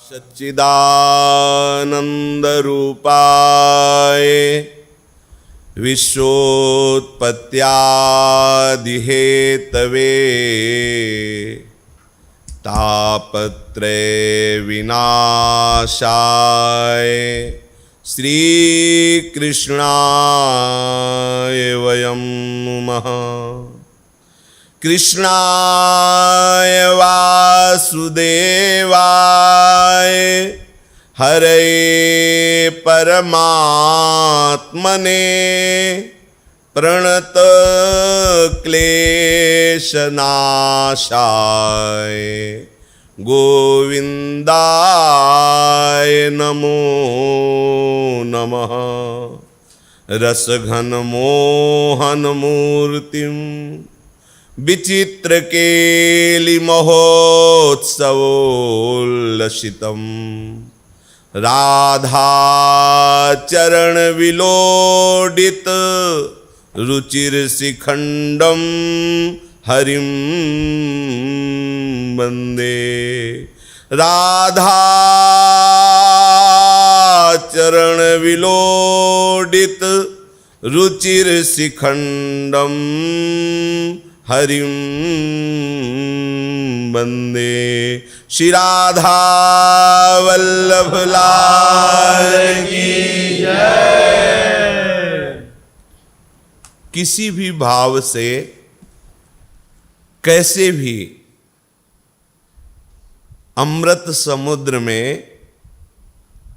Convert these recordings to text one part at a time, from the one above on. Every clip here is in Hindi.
सच्चिदानंदरूपाय विश्वोत्पत्त्यादिहेतवे तापत्रय विनाशाय श्रीकृष्णाय वयं नमः। कृष्णाय वासुदेवाय हरे परमात्मने प्रणत क्लेशनाशाय गोविंदाय नमो नमः। रसघन मोहन मूर्तिं विचित्रकेलि महोत्सवोल्लसितं राधाचरण विलोडित रुचिरशिखंडं हरिं वन्दे। राधाचरण विलोडित रुचिरशिखंडं हरिं वन्दे। श्री राधा वल्लभ लाल की जय। किसी भी भाव से कैसे भी अमृत समुद्र में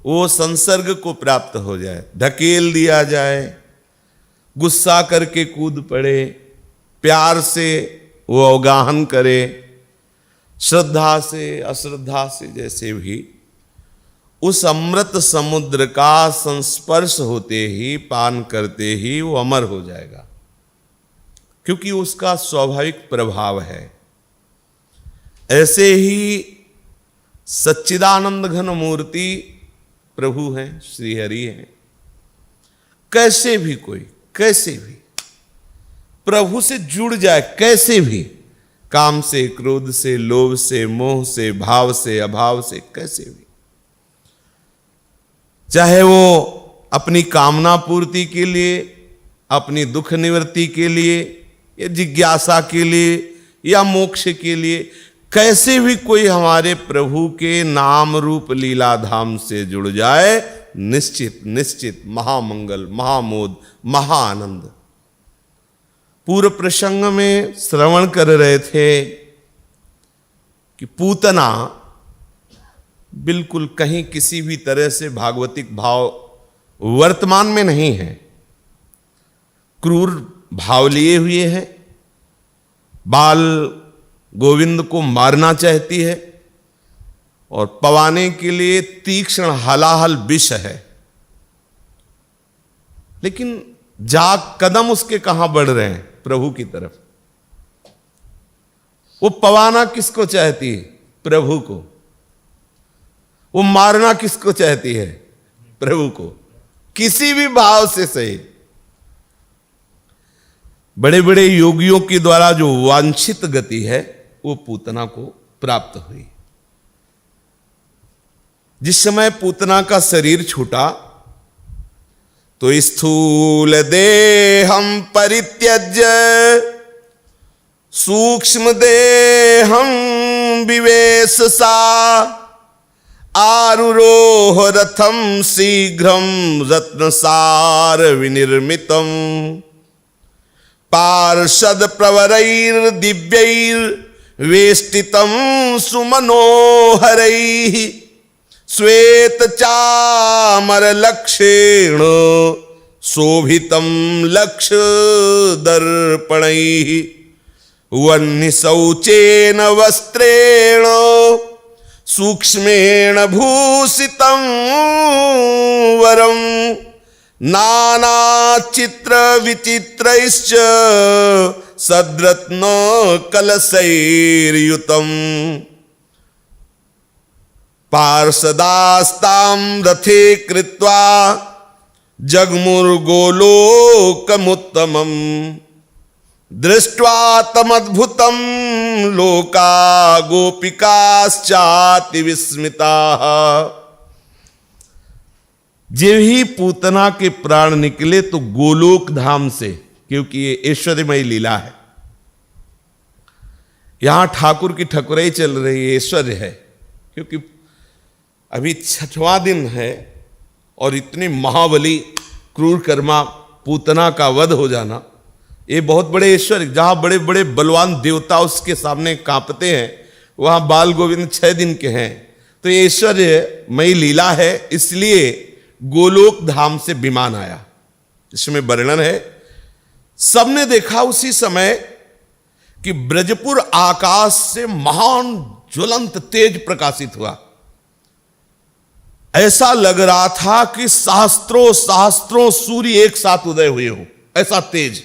वो संसर्ग को प्राप्त हो जाए, ढकेल दिया जाए, गुस्सा करके कूद पड़े, प्यार से वो अवगाहन करे, श्रद्धा से अश्रद्धा से, जैसे भी उस अमृत समुद्र का संस्पर्श होते ही, पान करते ही वो अमर हो जाएगा, क्योंकि उसका स्वाभाविक प्रभाव है। ऐसे ही सच्चिदानंद घन मूर्ति प्रभु हैं, श्री हरि हैं। कैसे भी कोई, कैसे भी प्रभु से जुड़ जाए, कैसे भी, काम से, क्रोध से, लोभ से, मोह से, भाव से, अभाव से, कैसे भी, चाहे वो अपनी कामना पूर्ति के लिए, अपनी दुख निवृत्ति के लिए, या जिज्ञासा के लिए, या मोक्ष के लिए, कैसे भी कोई हमारे प्रभु के नाम रूप लीला धाम से जुड़ जाए, निश्चित निश्चित महामंगल, महामोद, महाआनंद। पूर्व प्रसंग में श्रवण कर रहे थे कि पूतना बिल्कुल कहीं किसी भी तरह से भागवतिक भाव वर्तमान में नहीं है, क्रूर भाव लिए हुए है, बाल गोविंद को मारना चाहती है और पवाने के लिए तीक्ष्ण हलाहल विष है। लेकिन कदम उसके कहां बढ़ रहे हैं? प्रभु की तरफ। वो पवाना किसको चाहती है? प्रभु को। वो मारना किसको चाहती है? प्रभु को। किसी भी भाव से सही। बड़े बड़े योगियों के द्वारा जो वांछित गति है वो पूतना को प्राप्त हुई। जिस समय पूतना का शरीर छूटा तो स्थूल देहं परित्यज्य सूक्ष्म देहं विवेश सा आरुरोह रथम शीघ्रम रत्नसार विनिर्मितम पार्षद प्रवरैर दिव्यैर वेष्टितम सुमनोहरैः श्वेत चामर लक्षेण शोभितम लक्ष दर्पणैः वह्नि शौचेन वस्त्रेण सूक्ष्मेण भूषितं वरं नाना चित्र विचित्रैश्च सद्रत्न कलशैर्युतम् पार्षदास्तां रथे कृत्वा जगमुर्गोलोकमुत्तमम् दृष्ट्वा तमद्भुतम लोका गोपिकाश्चाति विस्मिता। जब ही पूतना के प्राण निकले तो गोलोक धाम से, क्योंकि ये ऐश्वर्यमयी लीला है, यहां ठाकुर की ठकुराई चल रही है, ऐश्वर्य है, क्योंकि अभी 6वां दिन है और इतनी महाबली क्रूर कर्मा पूतना का वध हो जाना, ये बहुत बड़े ऐश्वर्य। जहां बड़े बड़े बलवान देवता उसके सामने कांपते हैं, वहां बाल गोविंद 6 दिन के हैं। तो ये ऐश्वर्यमयी लीला है, इसलिए गोलोक धाम से विमान आया। इसमें वर्णन है, सबने देखा उसी समय कि ब्रजपुर आकाश से महान ज्वलंत तेज प्रकाशित हुआ। ऐसा लग रहा था कि सहस्त्रों सहस्त्रों सूर्य एक साथ उदय हुए हो, ऐसा तेज।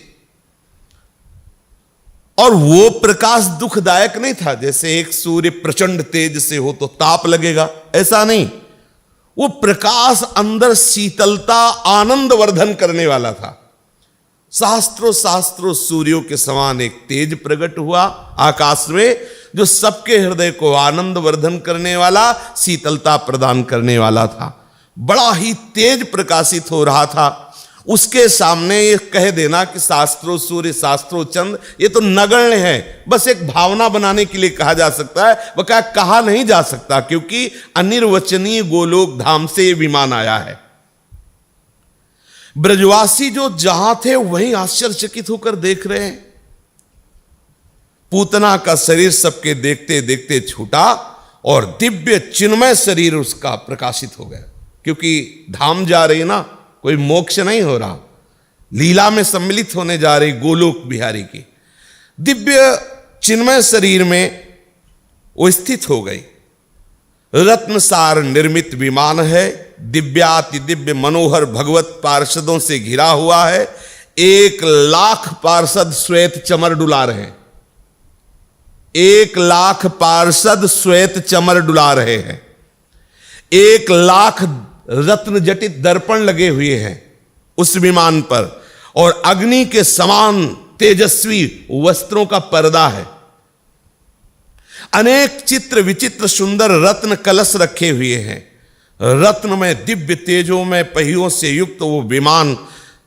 और वो प्रकाश दुखदायक नहीं था, जैसे एक सूर्य प्रचंड तेज से हो तो ताप लगेगा, ऐसा नहीं। वो प्रकाश अंदर शीतलता, आनंद वर्धन करने वाला था। सहस्त्रों सहस्त्रों सूर्यों के समान एक तेज प्रकट हुआ आकाश में, जो सबके हृदय को आनंद वर्धन करने वाला, शीतलता प्रदान करने वाला था। बड़ा ही तेज प्रकाशित हो रहा था। उसके सामने ये कह देना कि शास्त्रों सूर्य शास्त्रों चंद्र, ये तो नगण्य है, बस एक भावना बनाने के लिए कहा जा सकता है, वह क्या कहा नहीं जा सकता, क्योंकि अनिर्वचनीय गोलोक धाम से ये विमान आया है। ब्रजवासी जो जहां थे वहीं आश्चर्यचकित होकर देख रहे हैं। पूतना का शरीर सबके देखते देखते छूटा और दिव्य चिन्मय शरीर उसका प्रकाशित हो गया, क्योंकि धाम जा रही ना, कोई मोक्ष नहीं हो रहा, लीला में सम्मिलित होने जा रही गोलोक बिहारी की। दिव्य चिन्मय शरीर में वो स्थित हो गई। रत्नसार निर्मित विमान है, दिव्याति दिव्य मनोहर भगवत पार्षदों से घिरा हुआ है। 1,00,000 पार्षद श्वेत चमर डुला रहे हैं। 1,00,000 पार्षद श्वेत चमर डुला रहे हैं। 1,00,000 रत्न जटित दर्पण लगे हुए हैं उस विमान पर, और अग्नि के समान तेजस्वी वस्त्रों का पर्दा है। अनेक चित्र विचित्र सुंदर रत्न कलश रखे हुए हैं। रत्न में दिव्य तेजों में पहियों से युक्त वो विमान,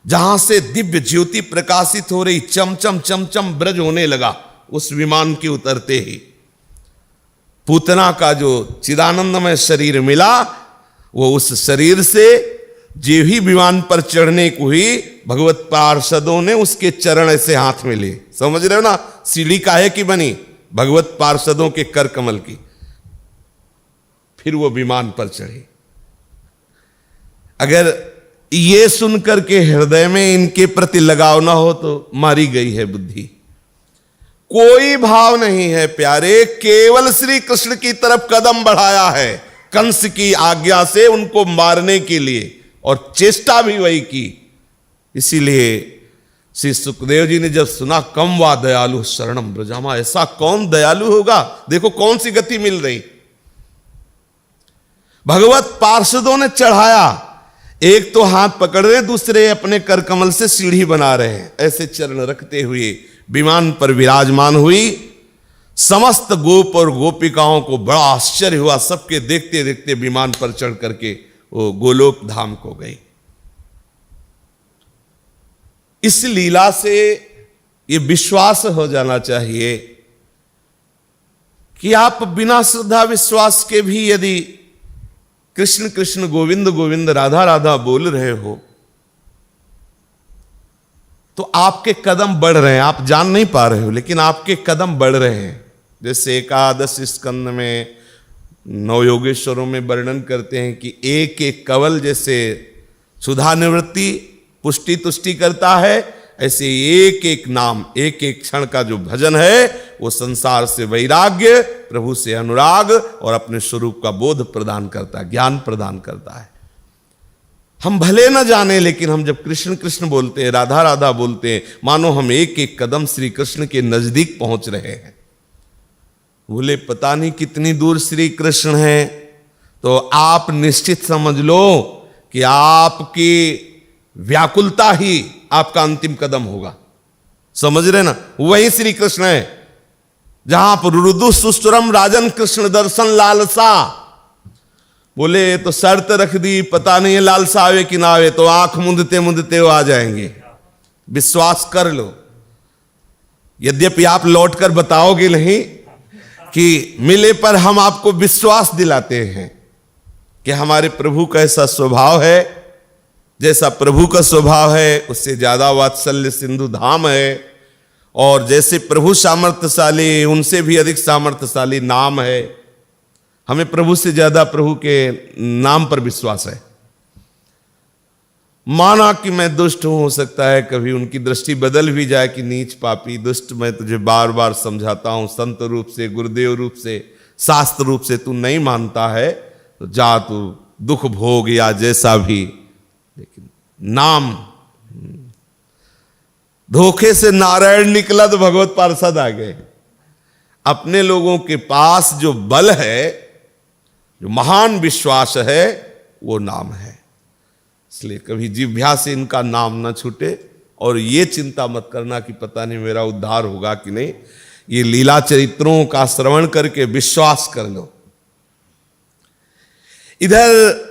जहां से दिव्य ज्योति प्रकाशित हो रही, चमचम चमचम ब्रज होने लगा उस विमान के उतरते ही। पूतना का जो चिदानंदमय शरीर मिला, वो उस शरीर से जो ही विमान पर चढ़ने को हुई, भगवत पार्षदों ने उसके चरण ऐसे हाथ में लिए। समझ रहे हो ना, सीढ़ी काहे की बनी? भगवत पार्षदों के कर कमल की। फिर वो विमान पर चढ़े। अगर ये सुनकर के हृदय में इनके प्रति लगाव ना हो तो मारी गई है बुद्धि। कोई भाव नहीं है प्यारे, केवल श्री कृष्ण की तरफ कदम बढ़ाया है कंस की आज्ञा से उनको मारने के लिए, और चेष्टा भी वही की। इसीलिए श्री सुखदेव जी ने जब सुना, कम वा दयालु शरणम ब्रजामा, ऐसा कौन दयालु होगा, देखो कौन सी गति मिल रही। भगवत पार्षदों ने चढ़ाया, एक तो हाथ पकड़ रहे, दूसरे अपने कर कमल से सीढ़ी बना रहे हैं, ऐसे चरण रखते हुए विमान पर विराजमान हुई। समस्त गोप और गोपिकाओं को बड़ा आश्चर्य हुआ, सबके देखते देखते विमान पर चढ़ करके वो गोलोक धाम को गई। इस लीला से ये विश्वास हो जाना चाहिए कि आप बिना श्रद्धा विश्वास के भी यदि कृष्ण कृष्ण गोविंद गोविंद राधा राधा बोल रहे हो तो आपके कदम बढ़ रहे हैं। आप जान नहीं पा रहे हो, लेकिन आपके कदम बढ़ रहे हैं। जैसे एकादश स्कंद में नवयोगेश्वरों में वर्णन करते हैं कि एक एक कवल जैसे सुधा निवृत्ति पुष्टि तुष्टि करता है, ऐसे एक एक नाम, एक एक क्षण का जो भजन है वो संसार से वैराग्य, प्रभु से अनुराग और अपने स्वरूप का बोध प्रदान करता है, ज्ञान प्रदान करता है। हम भले न जाने, लेकिन हम जब कृष्ण कृष्ण बोलते हैं, राधा राधा बोलते हैं, मानो हम एक एक कदम श्री कृष्ण के नजदीक पहुंच रहे हैं। बोले पता नहीं कितनी दूर श्री कृष्ण हैं, तो आप निश्चित समझ लो कि आपकी व्याकुलता ही आपका अंतिम कदम होगा। समझ रहे ना, वही श्री कृष्ण है। जहां पर रुदु सुस्तुरम राजन कृष्ण दर्शन लालसा, बोले तो शर्त रख दी, पता नहीं है लालसा आवे कि ना आवे, तो आंख मुंदते मुंदते वो आ जाएंगे, विश्वास कर लो। यद्यपि आप लौटकर बताओगे नहीं कि मिले, पर हम आपको विश्वास दिलाते हैं कि हमारे प्रभु का ऐसा स्वभाव है, जैसा प्रभु का स्वभाव है उससे ज्यादा वात्सल्य सिंधु धाम है, और जैसे प्रभु सामर्थ्यशाली उनसे भी अधिक सामर्थ्यशाली नाम है। हमें प्रभु से ज्यादा प्रभु के नाम पर विश्वास है। माना कि मैं दुष्ट हूं, हो सकता है कभी उनकी दृष्टि बदल भी जाए कि नीच पापी दुष्ट, मैं तुझे बार बार समझाता हूं संत रूप से, गुरुदेव रूप से, शास्त्र रूप से, तू नहीं मानता है तो जा, तू दुख भोग या जैसा भी, लेकिन नाम। धोखे से नारायण निकला तो भगवत पार्षद आ गए। अपने लोगों के पास जो बल है, जो महान विश्वास है, वो नाम है। इसलिए कभी जिह्वा से इनका नाम ना छूटे, और ये चिंता मत करना कि पता नहीं मेरा उद्धार होगा कि नहीं। ये लीला चरित्रों का श्रवण करके विश्वास कर लो। इधर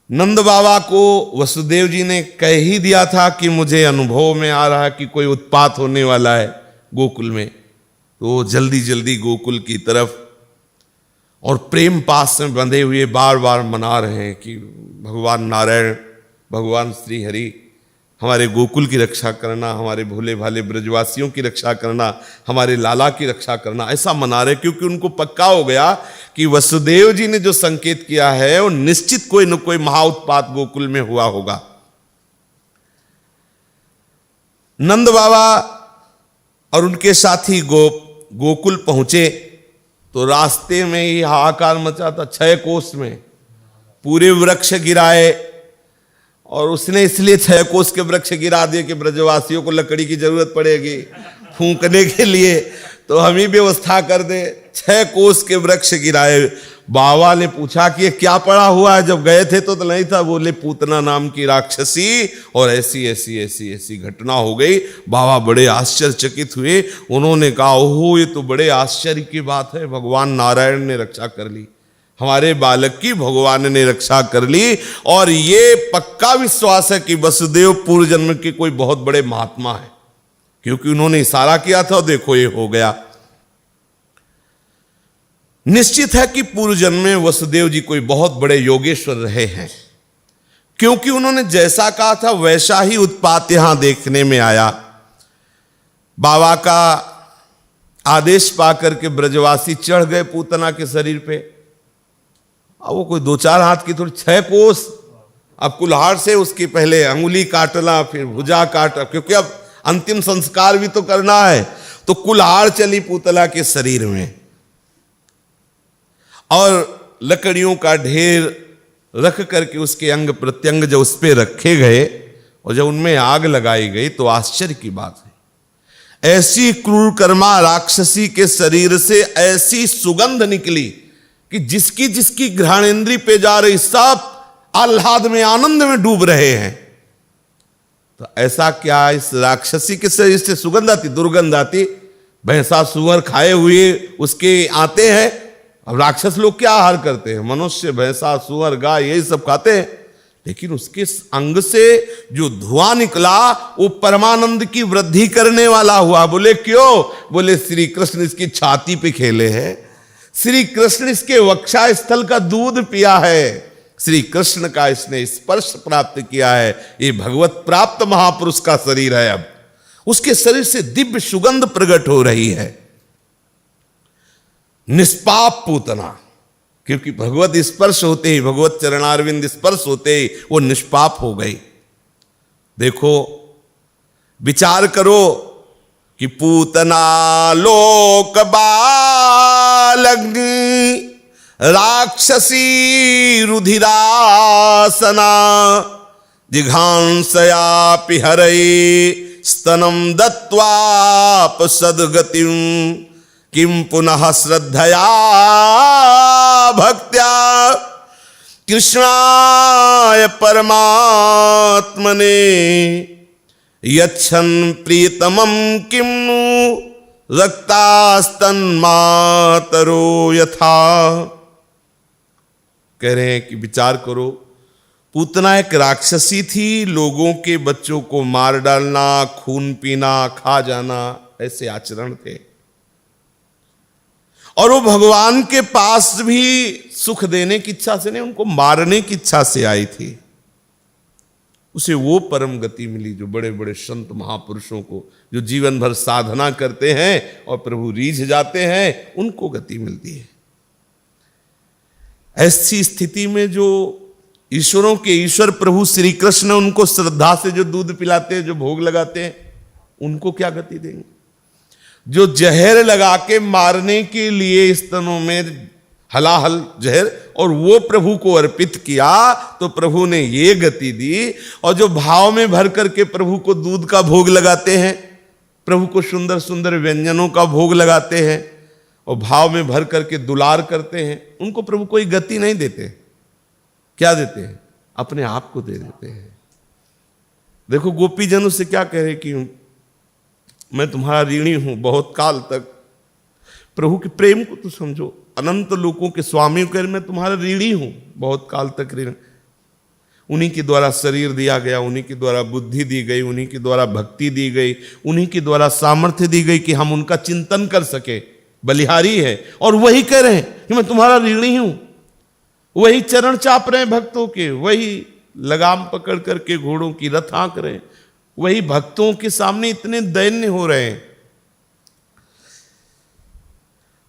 नंद बाबा को वसुदेव जी ने कह ही दिया था कि मुझे अनुभव में आ रहा है कि कोई उत्पात होने वाला है गोकुल में, तो जल्दी जल्दी गोकुल की तरफ, और प्रेम पास में बंधे हुए बार बार मना रहे हैं कि भगवान नारायण, भगवान श्री हरि हमारे गोकुल की रक्षा करना, हमारे भोले भाले ब्रजवासियों की रक्षा करना, हमारे लाला की रक्षा करना, ऐसा मना रहे, क्योंकि उनको पक्का हो गया कि वसुदेव जी ने जो संकेत किया है वो निश्चित कोई न कोई महाउत्पात गोकुल में हुआ होगा। नंद बाबा और उनके साथी गोकुल पहुंचे तो रास्ते में ही हाहाकार मचा था। 6 कोस में पूरे वृक्ष गिराए, और उसने इसलिए 6 कोस के वृक्ष गिरा दिए कि ब्रजवासियों को लकड़ी की जरूरत पड़ेगी फूंकने के लिए, तो हम ही व्यवस्था कर दे। 6 कोस के वृक्ष गिराए। बाबा ने पूछा कि ये क्या पड़ा हुआ है, जब गए थे तो नहीं था। बोले पूतना नाम की राक्षसी, और ऐसी ऐसी ऐसी ऐसी घटना हो गई। बाबा बड़े आश्चर्यचकित हुए। उन्होंने कहा, ओहो ये तो बड़े आश्चर्य की बात है, भगवान नारायण ने रक्षा कर ली, हमारे बालक की भगवान ने रक्षा कर ली। और ये पक्का विश्वास है कि वसुदेव पूर्व जन्म के कोई बहुत बड़े महात्मा है, क्योंकि उन्होंने इशारा किया था और देखो ये हो गया। निश्चित है कि पूर्व जन्म में वसुदेव जी कोई बहुत बड़े योगेश्वर रहे हैं, क्योंकि उन्होंने जैसा कहा था वैसा ही उत्पात यहां देखने में आया। बाबा का आदेश पाकर के ब्रजवासी चढ़ गए पूतना के शरीर पे। अब वो कोई 2-4 हाथ की थोड़ी, 6 कोस। अब कुल्हाड़ से उसकी पहले अंगुली काटना, फिर भुजा काटना, क्योंकि अब अंतिम संस्कार भी तो करना है। तो कुल्हाड़ चली पूतला के शरीर में, और लकड़ियों का ढेर रख करके उसके अंग प्रत्यंग जब उस पर रखे गए और जब उनमें आग लगाई गई, तो आश्चर्य की बात है, ऐसी क्रूर कर्मा राक्षसी के शरीर से ऐसी सुगंध निकली कि जिसकी जिसकी घ्राणेंद्री पे जा रही सब आह्लाद में, आनंद में डूब रहे हैं। तो ऐसा क्या इस राक्षसी के शरीर से सुगंध आती, दुर्गंध आती? भैंसा सुअर खाए हुए उसके आते हैं। अब राक्षस लोग क्या आहार करते हैं? मनुष्य, भैंसा, सुअर, गाय, यही सब खाते हैं। लेकिन उसके अंग से जो धुआं निकला वो परमानंद की वृद्धि करने वाला हुआ। बोले क्यों? बोले श्री कृष्ण इसकी छाती पे खेले हैं, श्री कृष्ण इसके वक्षा स्थल का दूध पिया है, श्री कृष्ण का इसने स्पर्श प्राप्त किया है। ये भगवत प्राप्त महापुरुष का शरीर है। अब उसके शरीर से दिव्य सुगंध प्रकट हो रही है। निष्पाप पूतना, क्योंकि भगवत स्पर्श होते ही, भगवत चरणारविंद स्पर्श होते ही वो निष्पाप हो गई। देखो, विचार करो कि पूतना लोक बालग्नि राक्षसी रुधिरासना जिघांसयापि हरये स्तनम दत्वाप सद्गतिम किम पुनः श्रद्धया भक्त्या कृष्णाय परमात्मने यच्छन प्रियतमं किम्नु रक्तास्तन्मातरो यथा। कह रहे हैं कि विचार करो, पूतना एक राक्षसी थी, लोगों के बच्चों को मार डालना, खून पीना, खा जाना, ऐसे आचरण थे। और वो भगवान के पास भी सुख देने की इच्छा से नहीं, उनको मारने की इच्छा से आई थी। उसे वो परम गति मिली जो बड़े बड़े संत महापुरुषों को, जो जीवन भर साधना करते हैं और प्रभु रीझ जाते हैं, उनको गति मिलती है। ऐसी स्थिति में जो ईश्वरों के ईश्वर प्रभु श्री कृष्ण उनको श्रद्धा से जो दूध पिलाते हैं, जो भोग लगाते हैं, उनको क्या गति देंगे? जो जहर लगा के मारने के लिए स्तनों में हलाहल जहर, और वो प्रभु को अर्पित किया तो प्रभु ने ये गति दी। और जो भाव में भर करके प्रभु को दूध का भोग लगाते हैं, प्रभु को सुंदर सुंदर व्यंजनों का भोग लगाते हैं और भाव में भर करके दुलार करते हैं, उनको प्रभु कोई गति नहीं देते। क्या देते हैं? अपने आप को दे देते हैं। देखो गोपीजन उससे क्या कह रहे कि मैं तुम्हारा ऋणी हूं बहुत काल तक। प्रभु के प्रेम को तो समझो, अनंत लोकों के स्वामी कर मैं तुम्हारा ऋणी हूं बहुत काल तक ऋण। उन्हीं के द्वारा शरीर दिया गया, उन्हीं के द्वारा बुद्धि दी गई, उन्हीं के द्वारा भक्ति दी गई, उन्हीं के द्वारा सामर्थ्य दी गई कि हम उनका चिंतन कर सके। बलिहारी है और वही कह रहे हैं कि मैं तुम्हारा ऋणी हूं। वही चरण चाप रहे हैं भक्तों के, वही लगाम पकड़ करके घोड़ों की रथ हाँक रहे हैं, वही भक्तों के सामने इतने दैन्य हो रहे हैं।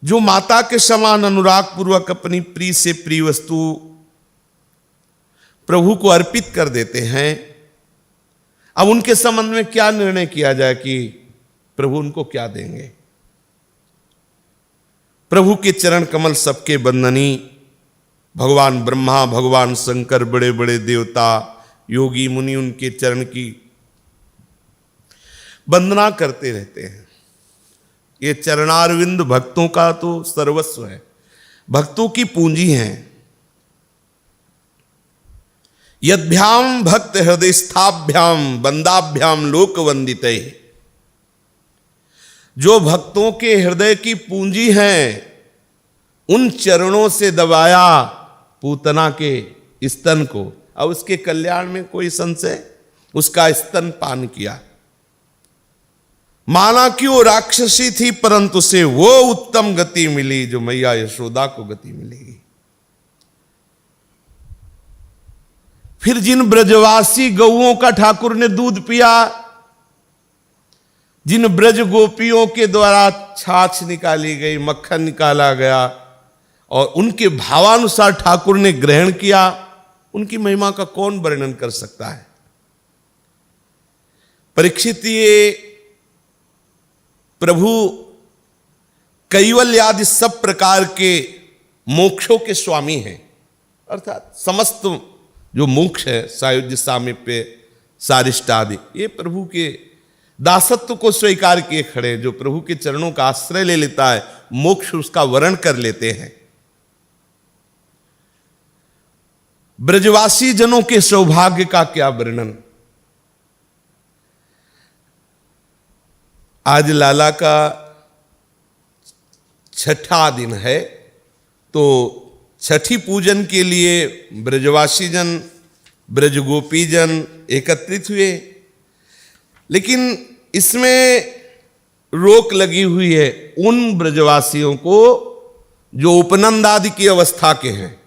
जो माता के समान अनुराग पूर्वक अपनी प्रिय से प्रिय वस्तु प्रभु को अर्पित कर देते हैं, अब उनके संबंध में क्या निर्णय किया जाए कि प्रभु उनको क्या देंगे? प्रभु के चरण कमल सबके बंदनी, भगवान ब्रह्मा, भगवान शंकर, बड़े बड़े देवता, योगी मुनि उनके चरण की वंदना करते रहते हैं। ये चरणारविंद भक्तों का तो सर्वस्व है, भक्तों की पूंजी है। यद्भ्याम भक्त हृदय स्थाभ्याम बंदाभ्याम लोक वंदिते। जो भक्तों के हृदय की पूंजी है, उन चरणों से दबाया पूतना के स्तन को, अब उसके कल्याण में कोई संशय? उसका स्तन पान किया। माना कि वो राक्षसी थी, परंतु उसे वो उत्तम गति मिली जो मैया यशोदा को गति मिलेगी। फिर जिन ब्रजवासी गौओं का ठाकुर ने दूध पिया, जिन ब्रज गोपियों के द्वारा छाछ निकाली गई, मक्खन निकाला गया और उनके भावानुसार ठाकुर ने ग्रहण किया, उनकी महिमा का कौन वर्णन कर सकता है? परीक्षित ये प्रभु कैवल्य आदि सब प्रकार के मोक्षों के स्वामी हैं, अर्थात समस्त जो मोक्ष है, सायुज्य, सामीप्य, सारिष्ट आदि, ये प्रभु के दासत्व को स्वीकार किए खड़े। जो प्रभु के चरणों का आश्रय ले लेता है, मोक्ष उसका वर्ण कर लेते हैं। ब्रजवासी जनों के सौभाग्य का क्या वर्णन। आज लाला का छठा दिन है, तो छठी पूजन के लिए ब्रजवासी जन, ब्रजगोपी जन एकत्रित हुए, लेकिन इसमें रोक लगी हुई है उन ब्रजवासियों को जो उपनंद आदि की अवस्था के हैं,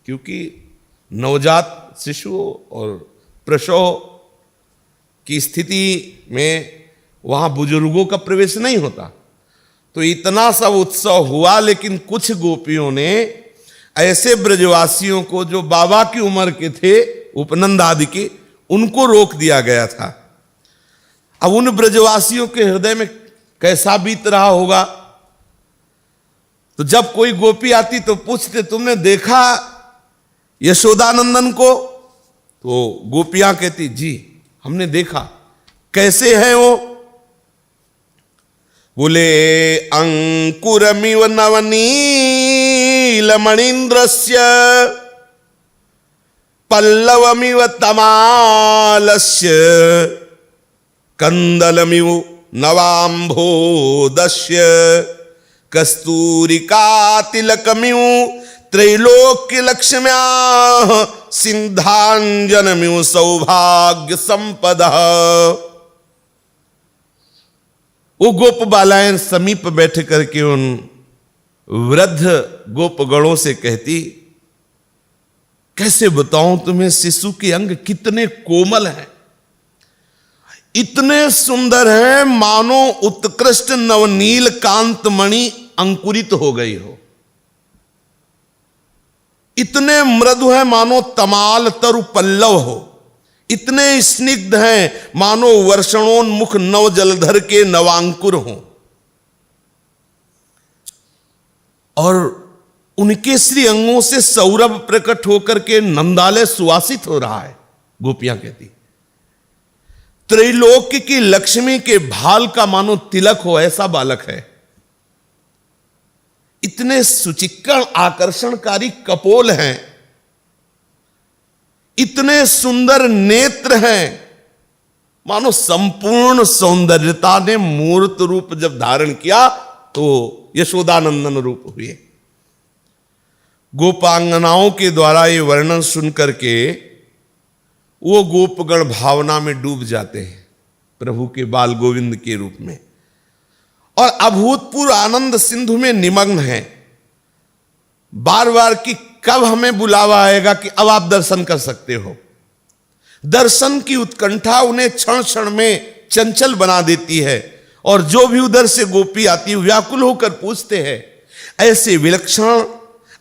क्योंकि नवजात शिशुओं और प्रसव की स्थिति में वहां बुजुर्गों का प्रवेश नहीं होता। तो इतना सब उत्सव हुआ, लेकिन कुछ गोपियों ने ऐसे ब्रजवासियों को जो बाबा की उम्र के थे, उपनंद आदि के, उनको रोक दिया गया था। अब उन ब्रजवासियों के हृदय में कैसा बीत रहा होगा। तो जब कोई गोपी आती तो पूछते, तुमने देखा यशोदानंदन को? तो गोपियां कहती, जी हमने देखा। कैसे हैं वो? बोले, अंकुरमिव नवनीलमणीन्द्रस्य पल्लवमिव तमालस्य कंदलमिव नवाम्भोदस्य कस्तूरिका तिलकमिव त्रैलोक्य लक्ष्म्या सिंधांजनमिव सौभाग्य संपदा। वो गोप बालाएं समीप बैठ करके उन वृद्ध गोपगणों से कहती, कैसे बताऊं तुम्हें शिशु के अंग कितने कोमल हैं, इतने सुंदर हैं मानो उत्कृष्ट नवनील कांत मणि अंकुरित हो गई हो, इतने मृदु हैं मानो तमाल तरु पल्लव हो, इतने स्निग्ध हैं मानो वर्षणोन्मुख नव जलधर के नवांकुर हो, और उनके श्री अंगों से सौरभ प्रकट होकर के नंदालय सुवासित हो रहा है। गोपियां कहती, त्रैलोक्य की लक्ष्मी के भाल का मानो तिलक हो ऐसा बालक है, इतने सुचिक्कण आकर्षणकारी कपोल हैं, इतने सुंदर नेत्र हैं, मानो संपूर्ण सौंदर्यता ने मूर्त रूप जब धारण किया तो यशोदानंदन रूप हुए। गोपांगनाओं के द्वारा ये वर्णन सुन करके वो गोपगण भावना में डूब जाते हैं प्रभु के बाल गोविंद के रूप में, और अभूतपूर्व आनंद सिंधु में निमग्न हैं। बार बार कि कब हमें बुलावा आएगा कि अब आप दर्शन कर सकते हो। दर्शन की उत्कंठा उन्हें क्षण क्षण में चंचल बना देती है, और जो भी उधर से गोपी आती है व्याकुल होकर पूछते हैं, ऐसे विलक्षण,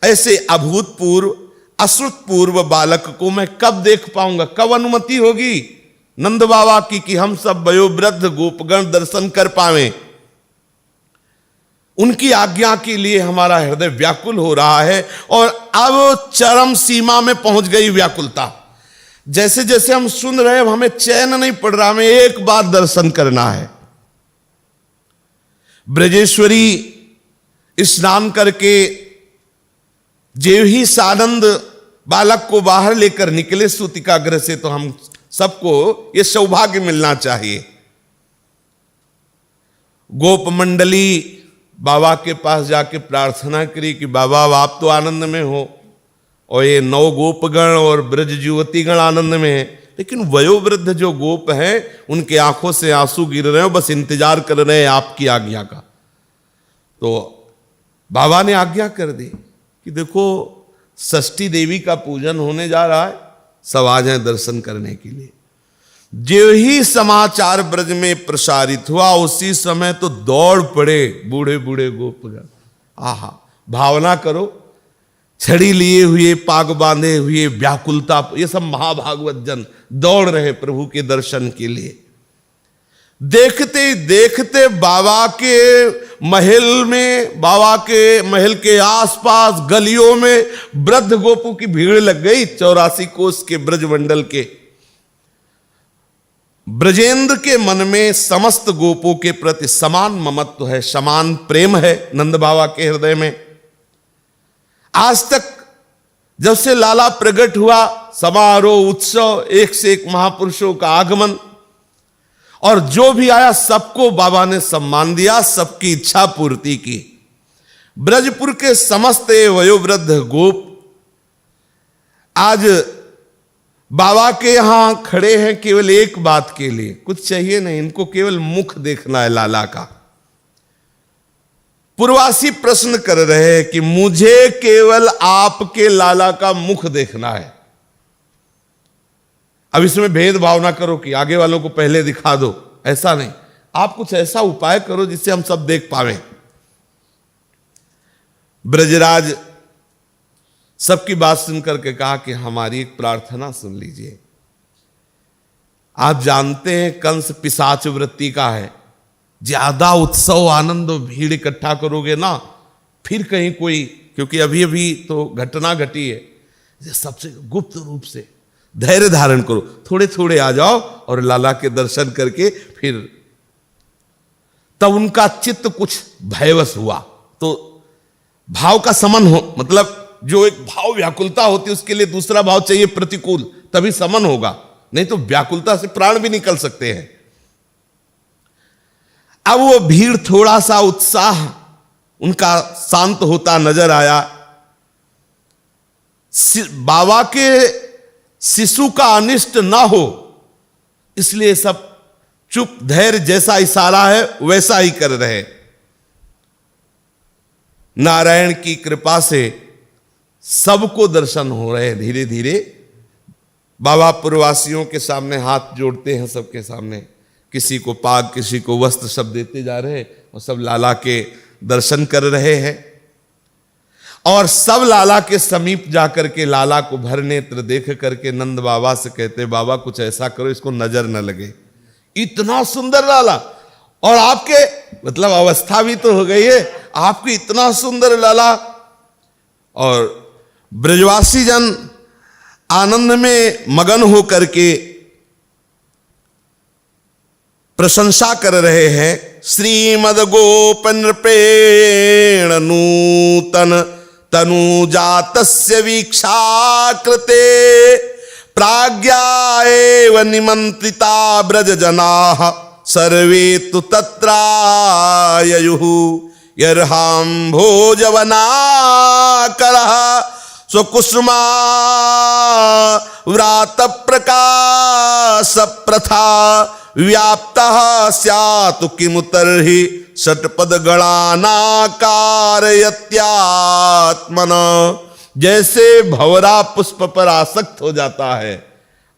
ऐसे अभूतपूर्व अश्रुतपूर्व बालक को मैं कब देख पाऊंगा, कब अनुमति होगी नंद बाबा की कि हम सब वयोवृद्ध गोपगण दर्शन कर पावें। उनकी आज्ञा के लिए हमारा हृदय व्याकुल हो रहा है, और अब चरम सीमा में पहुंच गई व्याकुलता। जैसे जैसे हम सुन रहे हैं हमें चैन नहीं पड़ रहा, हमें एक बार दर्शन करना है। ब्रजेश्वरी स्नान करके जेव ही सानंद बालक को बाहर लेकर निकले सूतिकाग्रह से, तो हम सबको यह सौभाग्य मिलना चाहिए। गोप मंडली बाबा के पास जाके प्रार्थना करी कि बाबा आप तो आनंद में हो, और ये 9 गोपगण और ब्रज युवतीगण आनंद में है, लेकिन वयोवृद्ध जो गोप हैं उनके आंखों से आंसू गिर रहे हैं, बस इंतजार कर रहे हैं आपकी आज्ञा का। तो बाबा ने आज्ञा कर दी कि देखो षष्ठी देवी का पूजन होने जा रहा है, सब आ जाएं दर्शन करने के लिए। जो ही समाचार ब्रज में प्रसारित हुआ उसी समय तो दौड़ पड़े बूढ़े बूढ़े गोपगण। आहा, भावना करो, छड़ी लिए हुए, पाग बांधे हुए, व्याकुलता, ये सब महाभागवत जन दौड़ रहे प्रभु के दर्शन के लिए। देखते देखते बाबा के महल में, बाबा के महल के आसपास गलियों में वृद्ध गोपों की भीड़ लग गई। 84 कोस के ब्रजमंडल के ब्रजेंद्र के मन में समस्त गोपों के प्रति समान ममत्व है, समान प्रेम है नंद बाबा के हृदय में। आज तक जब से लाला प्रकट हुआ, समारोह, उत्सव, एक से एक महापुरुषों का आगमन, और जो भी आया सबको बाबा ने सम्मान दिया, सबकी इच्छा पूर्ति की। ब्रजपुर के समस्त वयोवृद्ध गोप आज बाबा के यहां खड़े हैं केवल एक बात के लिए, कुछ चाहिए नहीं, इनको केवल मुख देखना है लाला का। पूर्वासी प्रश्न कर रहे हैं कि मुझे केवल आपके लाला का मुख देखना है। अब इसमें भेदभाव ना करो कि आगे वालों को पहले दिखा दो, ऐसा नहीं। आप कुछ ऐसा उपाय करो जिससे हम सब देख पावें। ब्रजराज सबकी बात सुनकर के कहा कि हमारी एक प्रार्थना सुन लीजिए। आप जानते हैं कंस पिशाच वृत्ति का है, ज्यादा उत्सव आनंद और भीड़ इकट्ठा करोगे ना, फिर कहीं कोई, क्योंकि अभी अभी तो घटना घटी है, सबसे गुप्त रूप से धैर्य धारण करो, थोड़े थोड़े आ जाओ और लाला के दर्शन करके फिर। तब उनका चित्त कुछ भयवश हुआ, तो भाव का समन हो, मतलब जो एक भाव व्याकुलता होती है उसके लिए दूसरा भाव चाहिए प्रतिकूल, तभी समन होगा, नहीं तो व्याकुलता से प्राण भी निकल सकते हैं। अब वो भीड़ थोड़ा सा उत्साह उनका शांत होता नजर आया। बाबा के शिशु का अनिष्ट ना हो इसलिए सब चुप धैर्य, जैसा इशारा है वैसा ही कर रहे। नारायण की कृपा से सबको दर्शन हो रहे हैं। धीरे धीरे बाबा पुरवासियों के सामने हाथ जोड़ते हैं, सबके सामने किसी को पाग किसी को वस्त्र सब देते जा रहे और सब लाला के दर्शन कर रहे हैं। और सब लाला के समीप जाकर के लाला को भर नेत्र देख करके नंद बाबा से कहते, बाबा कुछ ऐसा करो इसको नजर न लगे। इतना सुंदर लाला, और आपके मतलब अवस्था भी तो हो गई है, आपकी इतना सुंदर लाला। और ब्रजवासी जन आनंद में मगन होकर के प्रशंसा कर रहे हैं। श्रीमद गोप नृपेण नूतन तनुजातस्य वीक्षा कृते प्राज्ञा एव निमंत्रिता ब्रज जनाः सर्वे तु तत्राययुः यर्हां भोजवनाकरः स्वकुसुमा व्रात प्रकाश प्रथा व्याप्तः स्यात् किमु तर्हि षट्पद गणानाकारयत्यात्मन। जैसे भंवरा पुष्प पर आसक्त हो जाता है,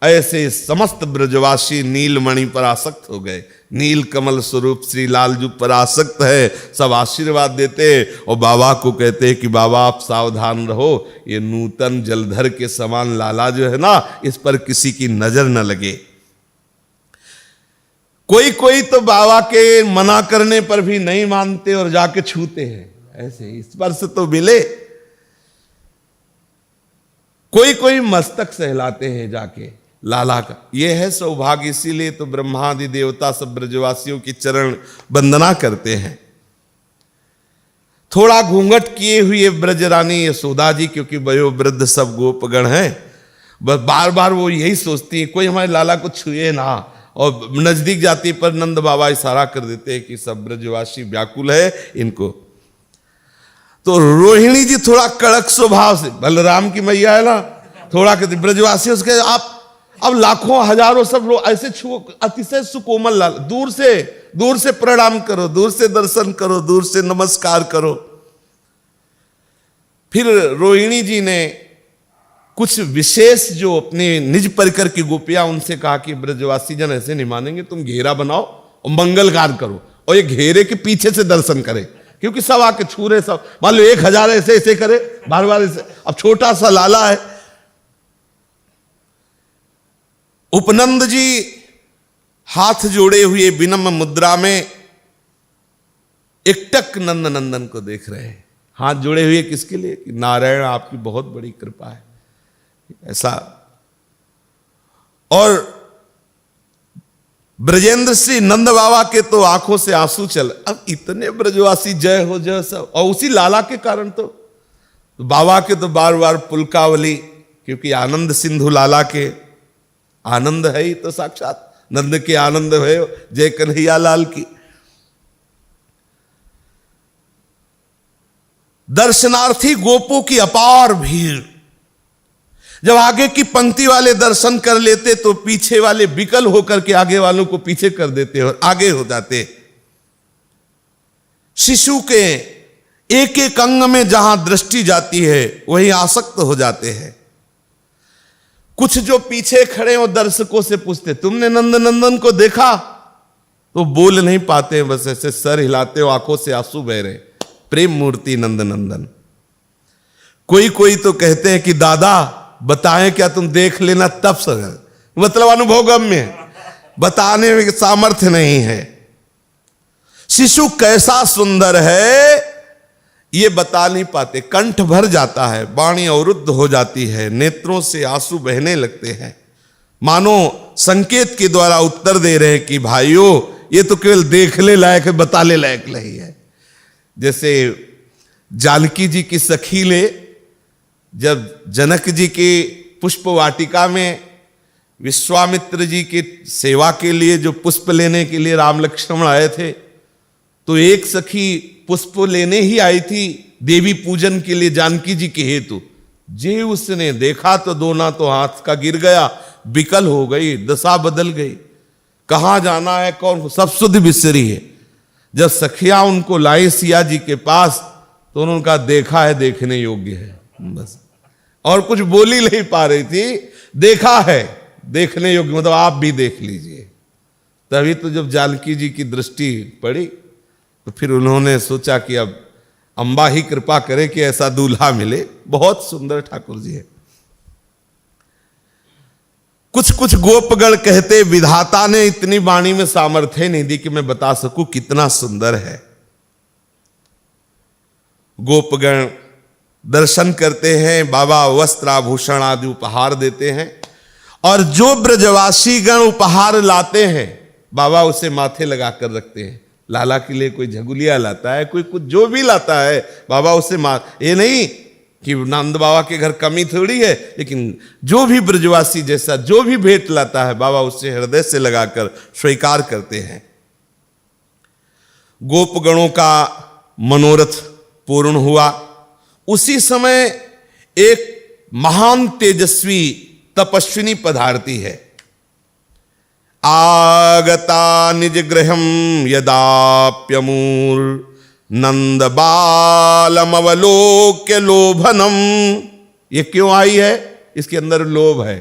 ऐसे समस्त ब्रजवासी नीलमणि पर आसक्त हो गए। नील कमल स्वरूप श्री लालजू पर आसक्त है। सब आशीर्वाद देते और बाबा को कहते कि बाबा आप सावधान रहो, ये नूतन जलधर के समान लाला जो है ना, इस पर किसी की नजर न लगे। कोई कोई तो बाबा के मना करने पर भी नहीं मानते और जाके छूते हैं, ऐसे स्पर्श तो मिले। कोई कोई मस्तक सहलाते हैं जाके लाला का, ये है सौभाग्य। इसीलिए तो ब्रह्मादि देवता सब ब्रजवासियों की चरण वंदना करते हैं। थोड़ा घूंघट किए हुए ब्रजरानी यशोदा जी, क्योंकि वयोवृद्ध सब गोपगण हैं, बस बार बार वो यही सोचती है कोई हमारे लाला को छुए ना। और नजदीक जाती पर नंद बाबा इशारा कर देते हैं कि सब ब्रजवासी व्याकुल है इनको। तो रोहिणी जी थोड़ा कड़क स्वभाव से, बलराम की मैया है ना, थोड़ा कहते ब्रजवासी उसके आप अब लाखों हजारों सब लोग ऐसे छुओ, अतिशय सुकोमल लाल, दूर से प्रणाम करो, दूर से दर्शन करो, दूर से नमस्कार करो। फिर रोहिणी जी ने कुछ विशेष जो अपने निज परिकर की गोपियां, उनसे कहा कि ब्रजवासी जन ऐसे नहीं मानेंगे, तुम घेरा बनाओ और मंगलकार करो और ये घेरे के पीछे से दर्शन करे, क्योंकि सब आके छू रहे, सब मान लो 1000 ऐसे ऐसे करे बार बार ऐसे। अब छोटा सा लाला है। उपनंद जी हाथ जोड़े हुए विनम्र मुद्रा में एकटक नंद नंदन को देख रहे हैं। हाथ जोड़े हुए किसके लिए? कि नारायण आपकी बहुत बड़ी कृपा है, ऐसा। और ब्रजेंद्र श्री नंद बाबा के तो आंखों से आंसू चल, अब इतने ब्रजवासी जय हो जय सब, और उसी लाला के कारण तो बाबा के तो बार बार पुलकावली, क्योंकि आनंद सिंधु लाला के आनंद है ही तो साक्षात नंद के आनंद है, जय कन्हैया लाल की। दर्शनार्थी गोपों की अपार भीड़। जब आगे की पंक्ति वाले दर्शन कर लेते तो पीछे वाले विकल होकर के आगे वालों को पीछे कर देते और आगे हो जाते। शिशु के एक एक अंग में जहां दृष्टि जाती है वहीं आसक्त हो जाते हैं। कुछ जो पीछे खड़े हो दर्शकों से पूछते, तुमने नंद नंदन को देखा? तो बोल नहीं पाते, बस ऐसे सर हिलाते हो, आंखों से आंसू बह रहे। प्रेम मूर्ति नंद नंदन। कोई कोई तो कहते हैं कि दादा बताएं क्या, तुम देख लेना तब समझ, मतलब अनुभवगम्य है, बताने में सामर्थ्य नहीं है। शिशु कैसा सुंदर है ये बता नहीं पाते, कंठ भर जाता है, वाणी अवरुद्ध हो जाती है, नेत्रों से आंसू बहने लगते हैं, मानो संकेत के द्वारा उत्तर दे रहे हैं कि भाइयों ये तो केवल देखने लायक है, बताने लायक नहीं है। जैसे जानकी जी की सखी ले, जब जनक जी के पुष्प वाटिका में विश्वामित्र जी की सेवा के लिए जो पुष्प लेने के लिए राम लक्ष्मण आए थे, तो एक सखी पुष्प लेने ही आई थी देवी पूजन के लिए जानकी जी के हेतु। जे उसने देखा तो दोना तो हाथ का गिर गया, विकल हो गई, दशा बदल गई। कहां जाना है, कौन, सब सुध बिसरी है। जब सखिया उनको लाई सिया जी के पास तो उन्होंने कहा देखा है, देखने योग्य है, बस। और कुछ बोल ही नहीं पा रही थी, देखा है देखने योग्य, मतलब आप भी देख लीजिए। तभी तो जब जानकी जी की दृष्टि पड़ी तो फिर उन्होंने सोचा कि अब अम्बा ही कृपा करे कि ऐसा दूल्हा मिले। बहुत सुंदर ठाकुर जी है। कुछ कुछ गोपगण कहते विधाता ने इतनी वाणी में सामर्थ्य नहीं दी कि मैं बता सकूं कितना सुंदर है। गोपगण दर्शन करते हैं, बाबा वस्त्र आभूषण आदि उपहार देते हैं, और जो ब्रजवासी गण उपहार लाते हैं बाबा उसे माथे लगा कर रखते हैं। लाला के लिए कोई झगुलिया लाता है, कोई कुछ जो भी लाता है बाबा उसे ये नहीं कि नंद बाबा के घर कमी थोड़ी है, लेकिन जो भी ब्रजवासी जैसा जो भी भेंट लाता है बाबा उससे हृदय से लगाकर स्वीकार करते हैं। गोपगणों का मनोरथ पूर्ण हुआ। उसी समय एक महान तेजस्वी तपस्विनी पधारती है। आगता निज गृहम यदाप्यमूर नंद बालमवलोक्य लोभनम। ये क्यों आई है? इसके अंदर लोभ है।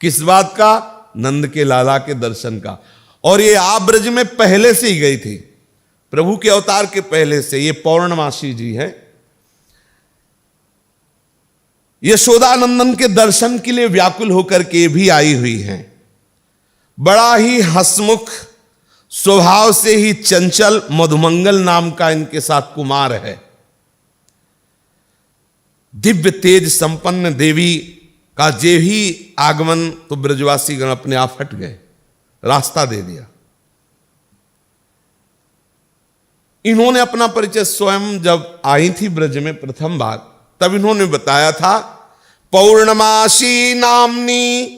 किस बात का? नंद के लाला के दर्शन का। और ये आब्रज में पहले से ही गई थी, प्रभु के अवतार के पहले से। ये पौर्णमासी जी है, यशोदानंदन के दर्शन के लिए व्याकुल होकर के भी आई हुई हैं। बड़ा ही हंसमुख स्वभाव से ही चंचल मधुमंगल नाम का इनके साथ कुमार है। दिव्य तेज संपन्न देवी का जे ही आगमन तो ब्रजवासी गण अपने आप हट गए, रास्ता दे दिया। इन्होंने अपना परिचय स्वयं जब आई थी ब्रज में प्रथम बार तब इन्होंने बताया था, पौर्णमासी नामनी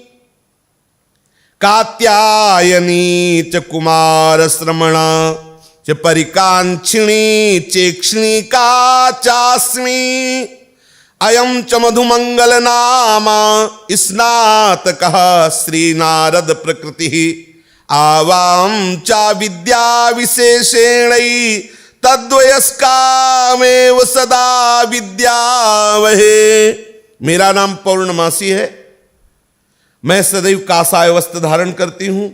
कात्यायनी च कुमार श्रमणा च परिकांक्षिणी चेक्षिणी का चास्मी अयम च मधुमंगल नामा स्नातकः श्री नारद प्रकृति आवाम चा विद्या विशेषेण तद्वयस्कामेव सदा विद्यावहे। मेरा नाम पौर्णमासी है, मैं सदैव कासाय वस्त्र धारण करती हूं,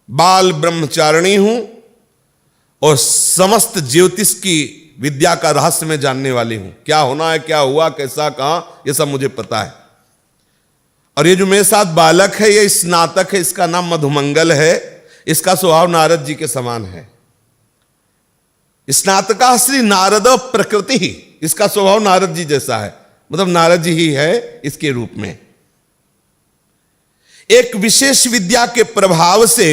बाल ब्रह्मचारिणी हूं और समस्त ज्योतिष की विद्या का रहस्य में जानने वाली हूं। क्या होना है, क्या हुआ, कैसा, कहां, यह सब मुझे पता है। और ये जो मेरे साथ बालक है ये स्नातक है, इसका नाम मधुमंगल है। इसका स्वभाव नारद जी के समान है। स्नातका श्री नारद प्रकृति ही, इसका स्वभाव नारद जी जैसा है, मतलब नारद जी ही है इसके रूप में। एक विशेष विद्या के प्रभाव से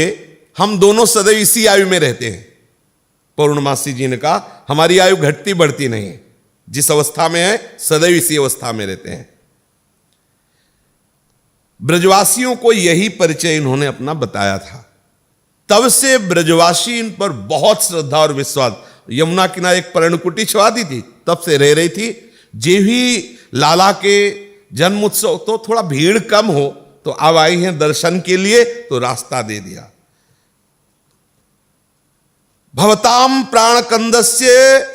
हम दोनों सदैव इसी आयु में रहते हैं। पौर्णमासी जी ने कहा हमारी आयु घटती बढ़ती नहीं है, जिस अवस्था में है सदैव इसी अवस्था में रहते हैं। ब्रजवासियों को यही परिचय इन्होंने अपना बताया था। तब से ब्रजवासी इन पर बहुत श्रद्धा और विश्वास। यमुना किनारे एक पर्णकुटी छुआ दी थी, तब से रह रही थी। जे भी लाला के जन्म उत्सव तो थोड़ा भीड़ कम हो तो अब आई हैं दर्शन के लिए, तो रास्ता दे दिया। भवताम प्राणकंदस्य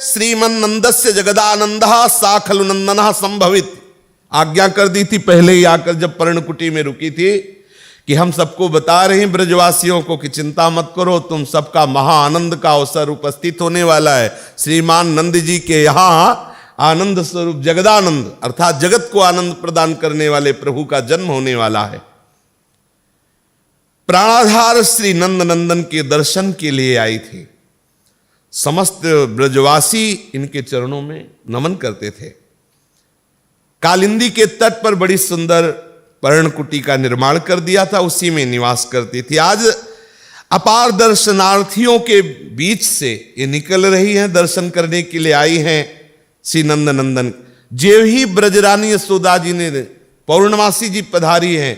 श्रीमन्नंदस्य जगदानंदः सा खलु नंदनः संभवित। आज्ञा कर दी थी पहले ही आकर, जब पर्णकुटी में रुकी थी, कि हम सबको बता रहे हैं ब्रजवासियों को कि चिंता मत करो, तुम सबका महाआनंद का अवसर उपस्थित होने वाला है। श्रीमान नंद जी के यहां आनंद स्वरूप जगदानंद अर्थात जगत को आनंद प्रदान करने वाले प्रभु का जन्म होने वाला है। प्राणाधार श्री नंद नंदन के दर्शन के लिए आई थी। समस्त ब्रजवासी इनके चरणों में नमन करते थे। कालिंदी के तट पर बड़ी सुंदर पर्णकुटी का निर्माण कर दिया था, उसी में निवास करती थी। आज अपार दर्शनार्थियों के बीच से ये निकल रही हैं, दर्शन करने के लिए आई हैं श्री नंद नंदन। जे ही ब्रजरानी यशोदा जी ने पौर्णमासी जी पधारी हैं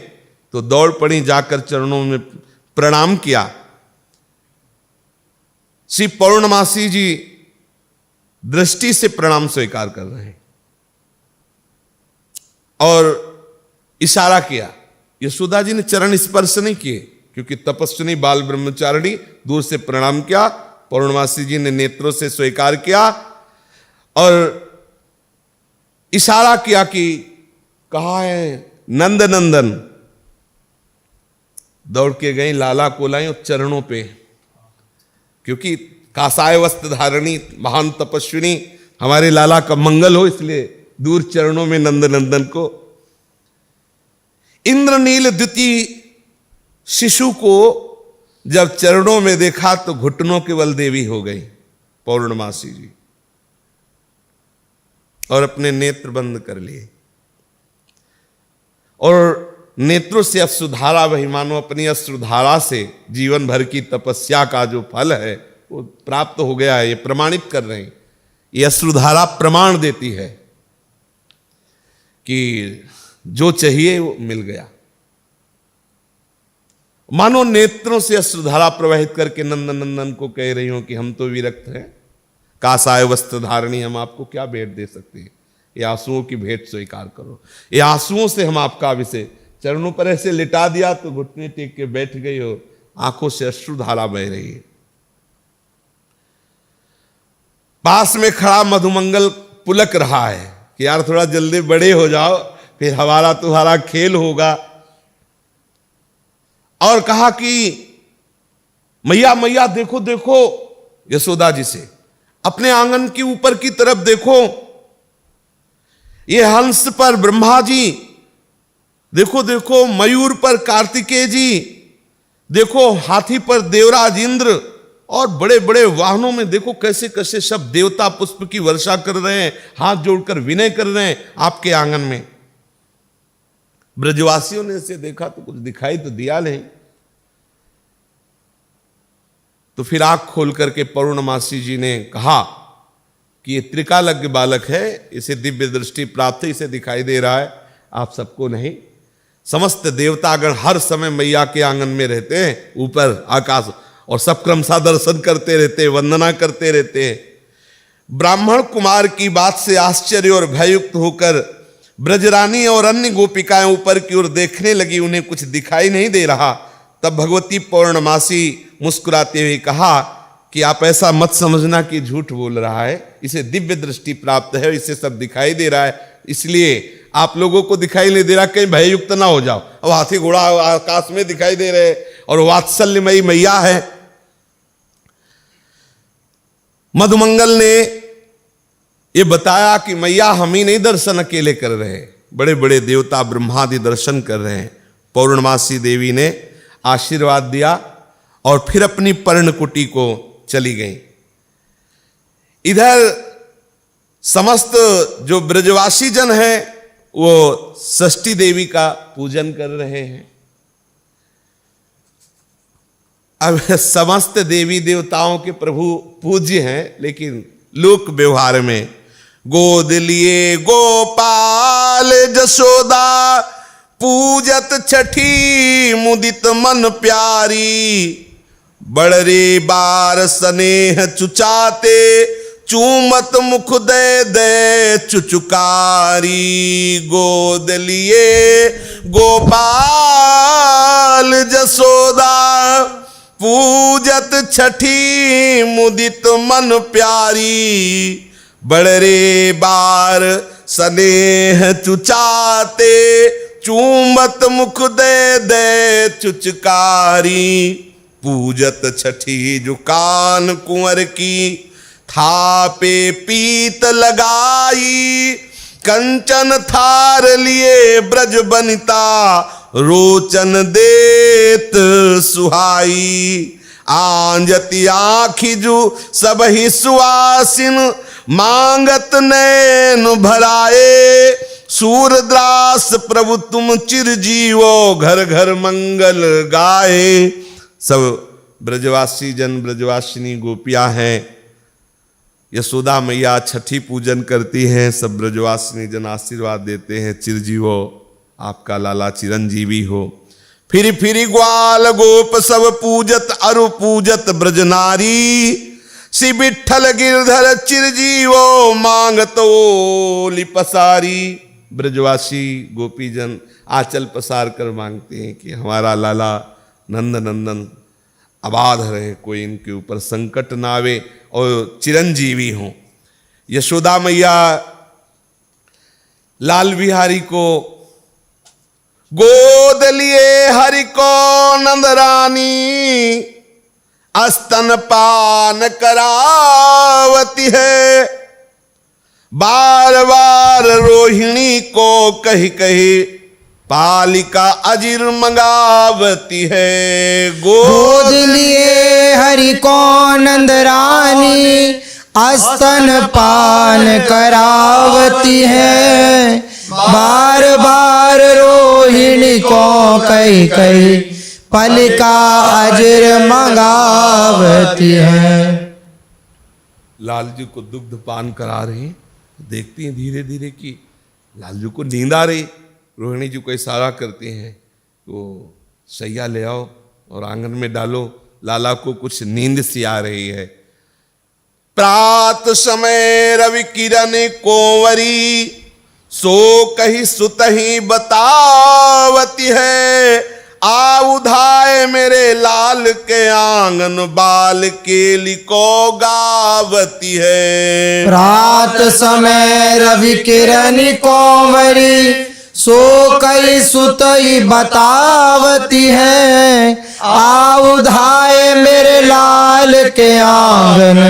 तो दौड़ पड़ी, जाकर चरणों में प्रणाम किया। श्री पौर्णमासी जी दृष्टि से प्रणाम स्वीकार कर रहे हैं और इशारा किया। यशोदा जी ने चरण स्पर्श नहीं किए क्योंकि तपस्विनी बाल ब्रह्मचारिणी, दूर से प्रणाम किया। पौर्णमासी जी ने नेत्रों से स्वीकार किया और इशारा किया कि कहाँ है नंद नंदन। दौड़ के गई, लाला को लाई और चरणों पे, क्योंकि कासाय वस्त्र धारणी महान तपस्विनी हमारे लाला का मंगल हो, इसलिए दूर चरणों में नंद नंदन को। इंद्रनील द्वितीय शिशु को जब चरणों में देखा तो घुटनों के बल देवी हो गई पौर्णमासी जी और अपने नेत्र बंद कर लिए और नेत्रों से अश्रुधारा वही, मानो अपनी अश्रुधारा से जीवन भर की तपस्या का जो फल है वो प्राप्त हो गया है। ये प्रमाणित कर रहे हैं, ये अश्रुधारा प्रमाण देती है कि जो चाहिए वो मिल गया। मानो नेत्रों से अश्रुधारा प्रवाहित करके नंदन नंदन को कह रही हूं कि हम तो विरक्त हैं, कासाय वस्त्र धारणी, हम आपको क्या भेंट दे सकते हैं, ये आंसुओं की भेंट स्वीकार करो। ये आंसुओं से हम आपका अभिषेक, चरणों पर ऐसे लिटा दिया तो घुटने टेक के बैठ गई और आंखों से अश्रुधारा बह रही है। पास में खड़ा मधुमंगल पुलक रहा है कि यार थोड़ा जल्दी बड़े हो जाओ, फिर हमारा तुम्हारा खेल होगा। और कहा कि मैया मैया देखो देखो, यशोदा जी से, अपने आंगन के ऊपर की तरफ देखो, ये हंस पर ब्रह्मा जी, देखो देखो मयूर पर कार्तिकेय जी, देखो हाथी पर देवराज इंद्र, और बड़े बड़े वाहनों में देखो कैसे कैसे सब देवता पुष्प की वर्षा कर रहे हैं, हाथ जोड़कर विनय कर रहे हैं आपके आंगन में। ब्रजवासियों ने इसे देखा तो कुछ दिखाई तो दिया नहीं, तो फिर आंख खोल करके पौर्णमासी जी ने कहा कि ये त्रिकालज्ञ बालक है, इसे दिव्य दृष्टि प्राप्त है, इसे दिखाई दे रहा है, आप सबको नहीं। समस्त देवतागण हर समय मैया के आंगन में रहते हैं ऊपर आकाश, और सब क्रमशः दर्शन करते रहते हैं, वंदना करते रहते हैं। ब्राह्मण कुमार की बात से आश्चर्य और भययुक्त होकर ब्रजरानी और अन्य गोपिकाएं ऊपर की ओर देखने लगी, उन्हें कुछ दिखाई नहीं दे रहा। तब भगवती पौर्णमासी मुस्कुराते हुए कहा कि आप ऐसा मत समझना कि झूठ बोल रहा है, इसे दिव्य दृष्टि प्राप्त है, इसे सब दिखाई दे रहा है, इसलिए आप लोगों को दिखाई नहीं दे रहा, कहीं भययुक्त ना हो जाओ। अब हाथी घोड़ा आकाश में दिखाई दे रहे और वात्सल्यमयी मैया है। मधुमंगल ने ये बताया कि मैया हम ही नहीं दर्शन अकेले कर रहे, बड़े बड़े देवता ब्रह्मादि दर्शन कर रहे हैं। पौर्णमासी देवी ने आशीर्वाद दिया और फिर अपनी पर्णकुटी को चली गई। इधर समस्त जो ब्रजवासी जन है वो षष्ठी देवी का पूजन कर रहे हैं। अब समस्त देवी देवताओं के प्रभु पूज्य हैं, लेकिन लोक व्यवहार में गोद लिए गोपाल जसोदा, पूजत छठी मुदित मन प्यारी, बड़रे बार स्नेह चुचाते, चूमत मुख दे दे चुचुकारी। गोद लिए गोपाल जसोदा, पूजत छठी मुदित मन प्यारी, बड़रे बार स्नेह चुचाते, चूमत मुख दे दे चुचकारी। पूजत छठी जो कान कुंवर की, थापे पीत लगाई, कंचन थार लिए ब्रज बनिता, रोचन देत सुहाई। आंजति आखिजु सब ही सुआसिन, मांगत नैन भराए, सूरदास प्रभु तुम चिरजीवो, घर घर मंगल गाए। सब ब्रजवासी जन ब्रजवासिनी गोपियां हैं, यशोदा मैया छठी पूजन करती हैं, सब ब्रजवासिनी जन आशीर्वाद देते हैं, चिरजीवो आपका लाला चिरंजीवी हो। फिर ग्वाल गोप सब पूजत अरु पूजत ब्रजनारी, श्री विठ्ठल गिरधर चिरजीवो मांगतो लिपसारी। ब्रजवासी गोपीजन आंचल पसार कर मांगते हैं कि हमारा लाला नंद नंदन आबाद रहे, कोई इनके ऊपर संकट ना आवे और चिरंजीवी हो। यशोदा मैया लाल बिहारी को गोद लिए हरि को नंदरानी स्तनपान करावती है। बार बार रोहिणी को कही कही पालिका अजीर मंगावती है। गोद लिए हरि को नंदरानी स्तनपान करावती है। बार बार रोहिणी को कही कही पालिका अजीर मंगावती है। लालजी को दुग्ध पान करा रहे हैं, देखती हैं धीरे धीरे कि लालजी को नींद आ रही। रोहिणी जी को इशारा करते हैं तो सैया ले आओ और आंगन में डालो, लाला को कुछ नींद सी आ रही है। प्रात समय रवि किरण कोवरी सो कही सुतही बतावती है। आउधाए मेरे लाल के आंगन बाल केली को गावती है। रात समय रवि किरण कोवरी सो कई सुतई बतावती है। आउधाए मेरे लाल के आंगन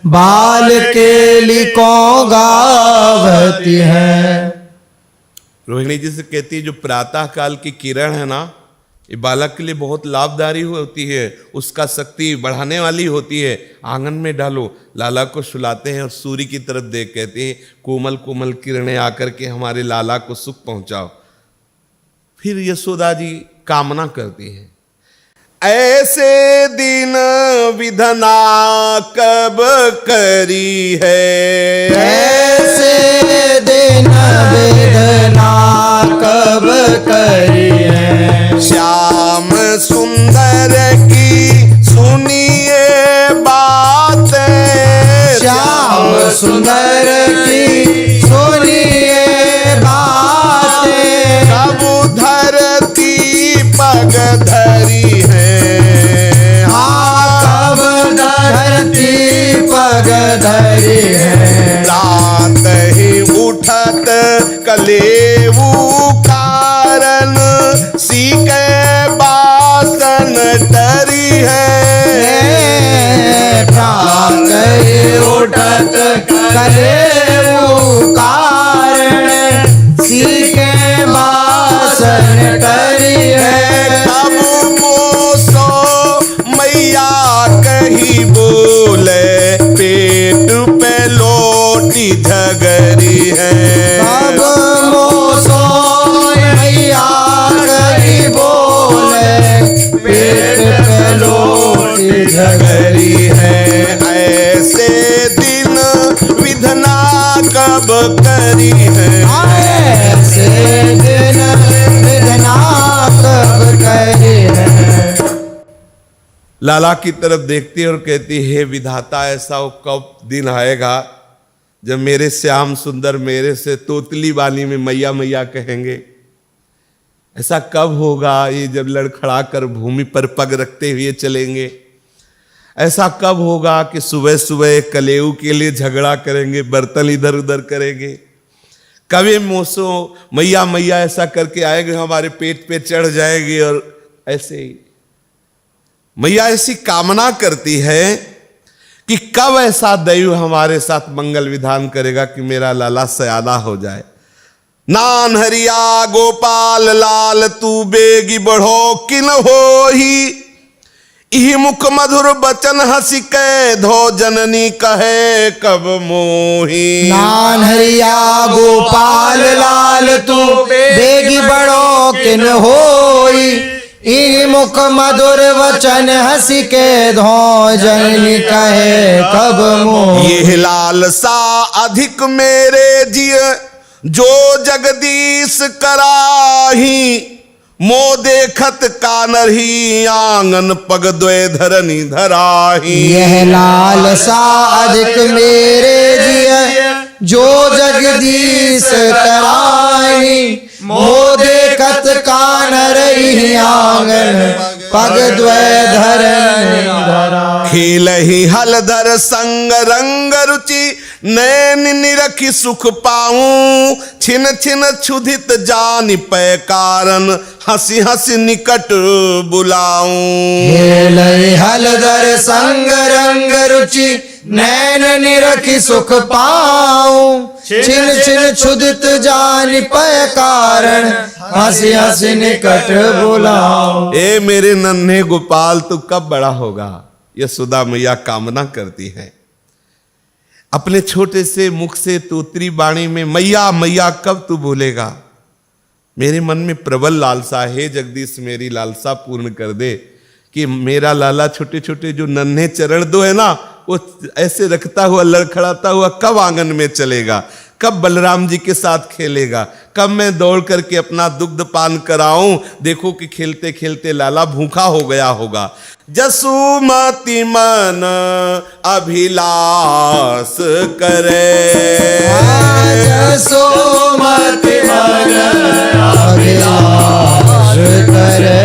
बाल केली को गावती है। रोहिणी जी से कहती है जो प्रातः काल की किरण है ना, ये बालक के लिए बहुत लाभदायी होती है, उसका शक्ति बढ़ाने वाली होती है। आंगन में डालो। लाला को सुलाते हैं और सूर्य की तरफ देख कहते हैं कोमल कोमल किरणें आकर के हमारे लाला को सुख पहुंचाओ। फिर यशोदा जी कामना करती हैं, ऐसे दिन विधना कब करी है। ऐसे दिन विधना कब करी है। श्याम सुंदर की सुनिए बातें। श्याम सुंदर की सुनिए बातें। कब धरती पग धरी है। कब धरती पग धरी है। रात ही उठत कलेवू कारण सीके बासन टरी है। प्रात ही उठत कलेवू कारण सीके बासन टरी है। तब मोसो मैया कही बोले पेट पे लोटी झगरी है। तब मोसो मैया कही बोले पेट पे लोटी झगरी है। ऐसे दिन विधना कब करी है। ऐसे दिन विधना कब करी है। लाला की तरफ देखती है और कहती हे विधाता ऐसा वो कब दिन आएगा जब मेरे श्याम सुंदर मेरे से तोतली वाली में मैया मैया कहेंगे। ऐसा कब होगा ये जब लड़खड़ा कर भूमि पर पग रखते हुए चलेंगे। ऐसा कब होगा कि सुबह सुबह कलेऊ के लिए झगड़ा करेंगे, बर्तन इधर उधर करेंगे। कभी मोसो मैया मैया ऐसा करके आएंगे हमारे पेट पे चढ़ जाएंगे। और ऐसे ही मैया ऐसी कामना करती है कि कब ऐसा दैव हमारे साथ मंगल विधान करेगा कि मेरा लाला सयाना हो जाए। नान हरिया गोपाल लाल तू बेगी बढ़ो किन हो ही। इही मुख मधुर बचन हंसी के धो जननी कहे कब मोही। नान हरिया गोपाल लाल तू बेगी बढ़ो किन होई। ई मुख मधुर वचन हंसी के धो जननी कहे कब मोही। ये लालसा अधिक मेरे जिय जो जगदीश कराही। मो देखत कानरही आंगन पग द्वय धरनी धराही। यह लालसा अधिक मेरे जिय जो जगदीश तराई। मोह देखत कानर ही आंगन पग द्वय धरनी धराई। खेल ही हलधर संग रंग रुचि नैन निरखी सुख पाऊं। छिन छिन क्षुधित जानि पै कारण हंसी हंसी निकट बुलाऊं। खेल हलधर संग रंग रुचि नैन निरखी सुख पाऊं। छिन छिन क्षुधित जानि पै कारण हंसी हंसी निकट बुलाऊं। ए मेरे नन्हे गोपाल तू कब बड़ा होगा, यशोदा मैया कामना करती है। अपने छोटे से मुख से तोत्री वाणी में मैया मैया कब तू बोलेगा। मेरे मन में प्रबल लालसा है, जगदीश मेरी लालसा पूर्ण कर दे कि मेरा लाला छोटे छोटे जो नन्हे चरण दो है ना, वो ऐसे रखता हुआ लड़खड़ाता हुआ कब आंगन में चलेगा, कब बलराम जी के साथ खेलेगा, कब मैं दौड़ करके अपना दुग्ध पान कराऊं। देखो कि खेलते खेलते लाला भूखा हो गया होगा। जसुमति मन अभिलाष करे। जसुमति मन अभिलाष करे।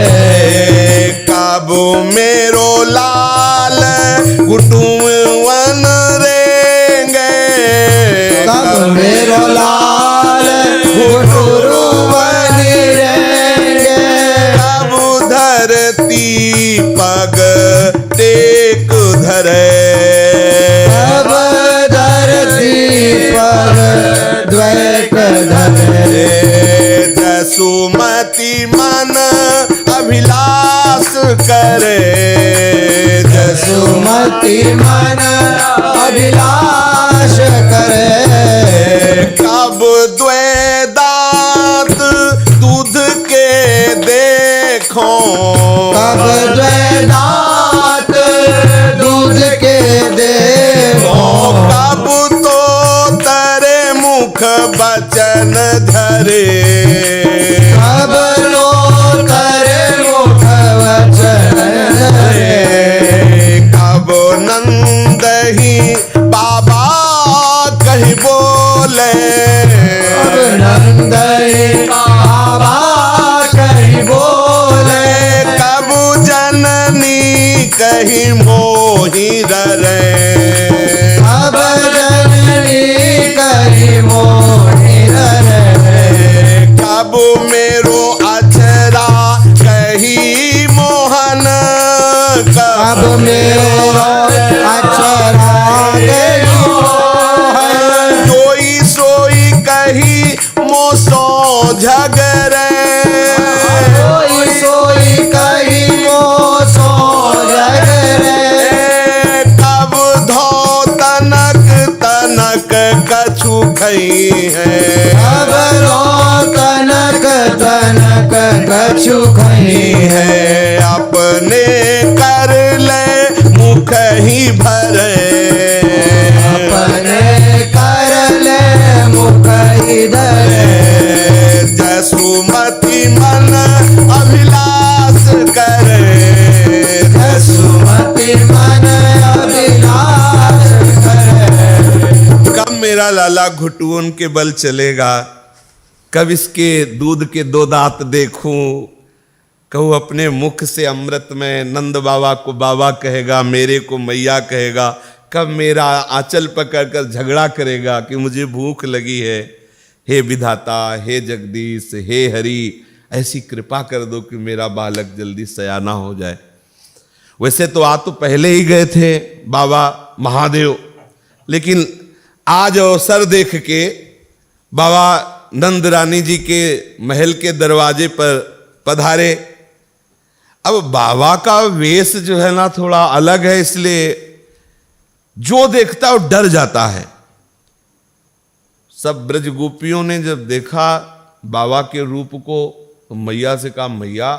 कब मेरो लाल कुटुंबन रेंगे। कब मेरो लाल कुटुंबन रेंगे। कब धरती पग टेक धरे। कब धरती पग द्वैत धरे। जसुमति मन अभिलाष करे। जसुमति मन अभिलाष करे। कब द्वै दांत दूध के देखो। कब द्वै दांत दूध के देखो। कब तो तेरे मुख बचन धरे। कब लो करे मुख वचन धरे। कब नंद ही बाबा कही बोले। कब नंद बाबा कहीं बोले। कब जननी कही मोहि डरे। कब जननी कहीं मोहि डरे। कब मेरो अक्षरा कही मोहन। कब मेरो अक्षरा कहीं मोहन। सोई सोई कही मोसो झगरे। सोई सोई कहीं मोसो झगरे। कब धो तनक तनक कछु खई है। कब लो तनक तनक कछु खई है। अपने कर ले मुख ही भरे। अपने कर ले मुख इधर। जसुमति मन अभिलाष करे। जसुमति मन अभिलाष करे। कब मेरा लाला घुटुओं के बल चलेगा, कब इसके दूध के दो दांत देखूं, कहूँ अपने मुख से अमृत में नंद बाबा को बाबा कहेगा, मेरे को मैया कहेगा। कब मेरा आंचल पकड़कर झगड़ा करेगा कि मुझे भूख लगी है। हे विधाता, हे जगदीश, हे हरि, ऐसी कृपा कर दो कि मेरा बालक जल्दी सयाना हो जाए। वैसे तो आ तो पहले ही गए थे बाबा महादेव, लेकिन आज अवसर देख के बाबा नंद रानी जी के महल के दरवाजे पर पधारे। अब बाबा का वेश जो है ना थोड़ा अलग है, इसलिए जो देखता है वो डर जाता है। सब ब्रज गोपियों ने जब देखा बाबा के रूप को तो मैया से कहा, मैया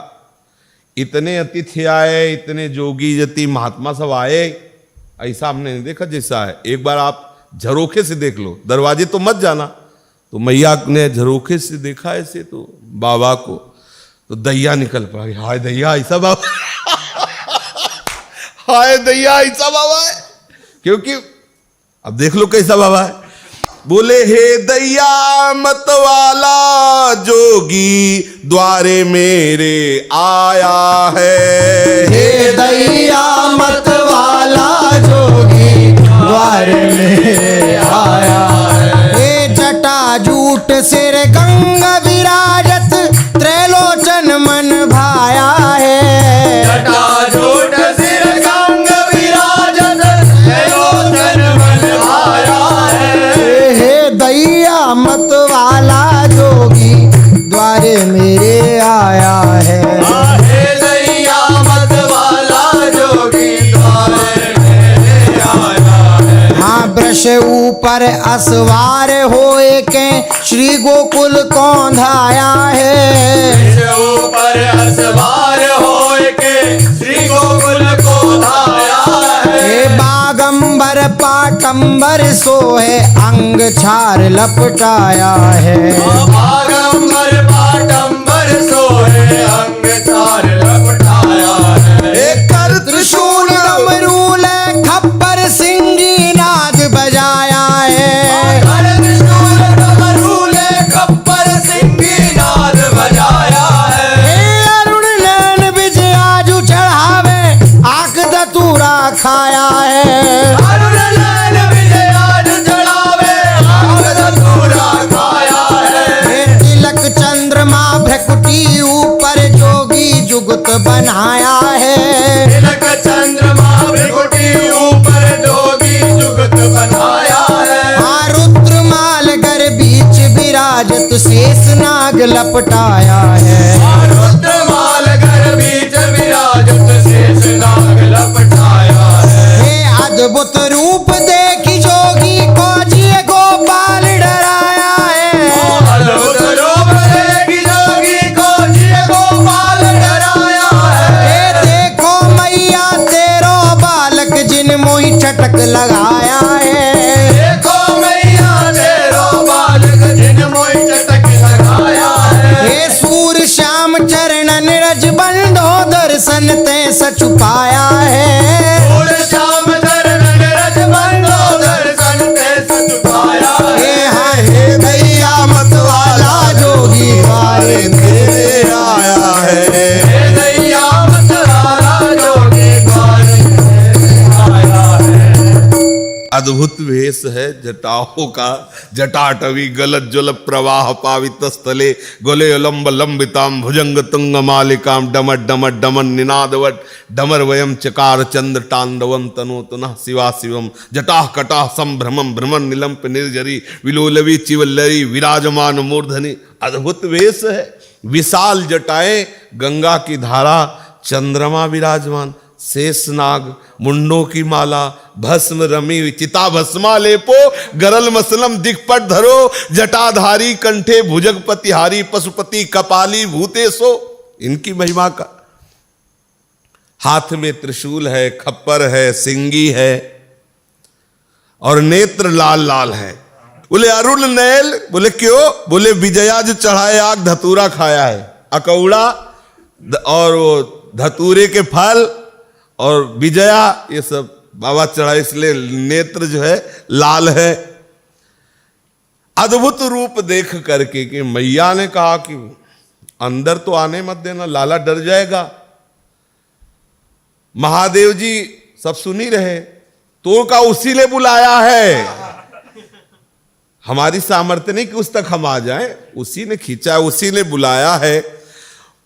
इतने अतिथि आए, इतने जोगी जति महात्मा सब आए, ऐसा हमने नहीं देखा जैसा है। एक बार आप झरोखे से देख लो, दरवाजे तो मत जाना। तो मैया ने झरोखे से देखा ऐसे तो बाबा को, तो दैया निकल पड़ा, हाय दैया ऐसा बाबा हाय दैया ऐसा बाबा है। क्योंकि अब देख लो कैसा बाबा है। बोले हे दैया मत वाला जोगी द्वारे मेरे आया है। हे दैया मत वाला जोगी द्वार मेरे आया है। हे जटा जूट सिर गंगा विराजत त्रैलोचन मन भाया है। जटा जूट सिर गंगा विराजत त्रैलोचन मन भाया है। हे दैया मत वाला जोगी द्वारे मेरे आया है। हे दैया मत वाला जोगी द्वारे मेरे आया है। हाँ वृष ऊपर असवार होए के श्री गोकुल कौंधाया है। ऊपर असवार होए के श्री गोकुल को धाया है। हे बागंबर पाटंबर सोहे अंग छार लपटाया है। बागंबर पाटंबर सोहे अंग चार लपटाया है। एक कर त्रिशूल डमरूल खप्पर सिंगी नाद बजाया है। कर त्रिशूल डमरूल खप्पर सिंगी नाद बजाया है। हे अरुण नैन विजयाजु चढ़ावे आख दतूरा खाया है। अरुण नैन विजयाज चढ़ावे आग धतूरा खाया है। हे तिलक चंद्रमा भ्रकुटी ऊपर जोगी जुगत बनाया है। तिलक चंद्रमा भृकुटी ऊपर जोगी जुगत बनाया है। हाँ रुद्रमाल गर बीच विराजत शेष नाग लपटाया है। रुद्रमाल घर बीच विराजत शेष नाग लपटाया है। हे अद्भुत रूप देखी जोगी को जिए गोपाल डराया है। अद्भुत रूप देखी जोगी को जिए गोपाल डराया है। हे देखो मैया तेरो बालक जिन मोहि चटक लगाया है। देखो मैया तेरो बालक जिन मोहि चटक लगाया है। हे सूर श्याम चरणन रज बंधो दर्शन ते सचुपाया है। फूल श्याम चरणन रज बंधो दर्शन ते सचुकाया हे है। हाँ हे दैया मत वाला जोगी द्वारे मेरे आया है। हे दैया मत वाला जोगी द्वारे मेरे आया है। अद्भुत वेश है जटाओं का। जटाटवी गलत जल प्रवाह पावित स्थले गोले लंब लंबिताम भुजंग तुंग मालिकाम डमर डमर डमन निनादवट डमर वयम चकार चंद्र तांडवम तनो तुनः शिवा शिवम जटाह कटाह संभ्रमम भ्रमण निलंप निर्जरी विलोलवी चिवल्लरी विराजमान मूर्धनि। अद्भुत वेश है, विशाल जटाएं, गंगा की धारा, चंद्रमा विराजमान, शेषनाग, मुंडों की माला, भस्म रमी चिता भस्मा लेपो गरल मसलम दिखपट धरो जटाधारी कंठे भुजगपतिहारी पशुपति कपाली भूतेशो। इनकी महिमा का हाथ में त्रिशूल है, खप्पर है, सिंगी है और नेत्र लाल लाल है। बोले अरुण नैल, बोले क्यों? बोले विजया जो चढ़ाए आग धतूरा खाया है, अकौड़ा और वो धतूरे के फल और विजया ये सब बाबा चढ़ाए, इसलिए नेत्र जो है लाल है। अद्भुत रूप देख करके कि मैया ने कहा कि अंदर तो आने मत देना, लाला डर जाएगा। महादेव जी सब सुन ही रहे, तो का उसी ने बुलाया है, हमारी सामर्थ्य नहीं कि उस तक हम आ जाएं, उसी ने खींचा, उसी ने बुलाया है।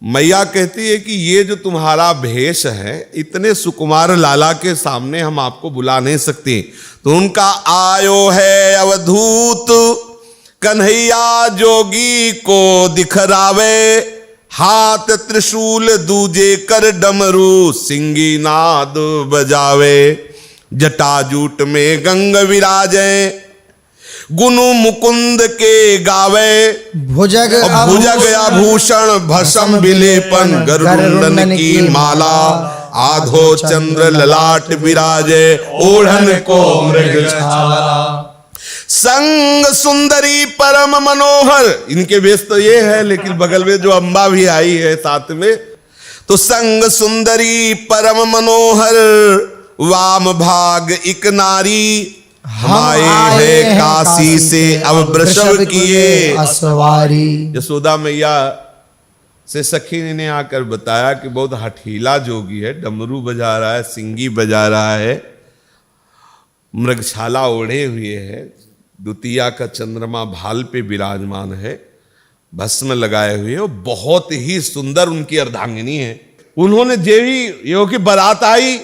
मैया कहती है कि ये जो तुम्हारा भेष है, इतने सुकुमार लाला के सामने हम आपको बुला नहीं सकते। तो उनका आयो है अवधूत कन्हैया जोगी को दिखरावे, हाथ त्रिशूल दूजे कर डमरू सिंगी नाद बजावे, जटाजूट में गंग विराजे गुनु मुकुंद के गावे, भुजग भुजग आभूषण भसम विलेपन गरुड़न की माला, आधो चंद्र ललाट विराजे ओढ़न को मृग छाला, संग सुंदरी परम मनोहर, इनके वेश तो ये है, लेकिन बगल में जो अम्बा भी आई है साथ में, तो संग सुंदरी परम मनोहर, वाम भाग इक नारी, हम आए हैं काशी से अब वृषभ किए असवारी। यशोदा मैया से सखी ने आकर बताया कि बहुत हठीला जोगी है, डमरू बजा रहा है, सिंगी बजा रहा है, मृगछाला ओढ़े हुए है, द्वितीया का चंद्रमा भाल पे विराजमान है, भस्म लगाए हुए है, बहुत ही सुंदर उनकी अर्धांगिनी है। उन्होंने जेवी यो की बारात आई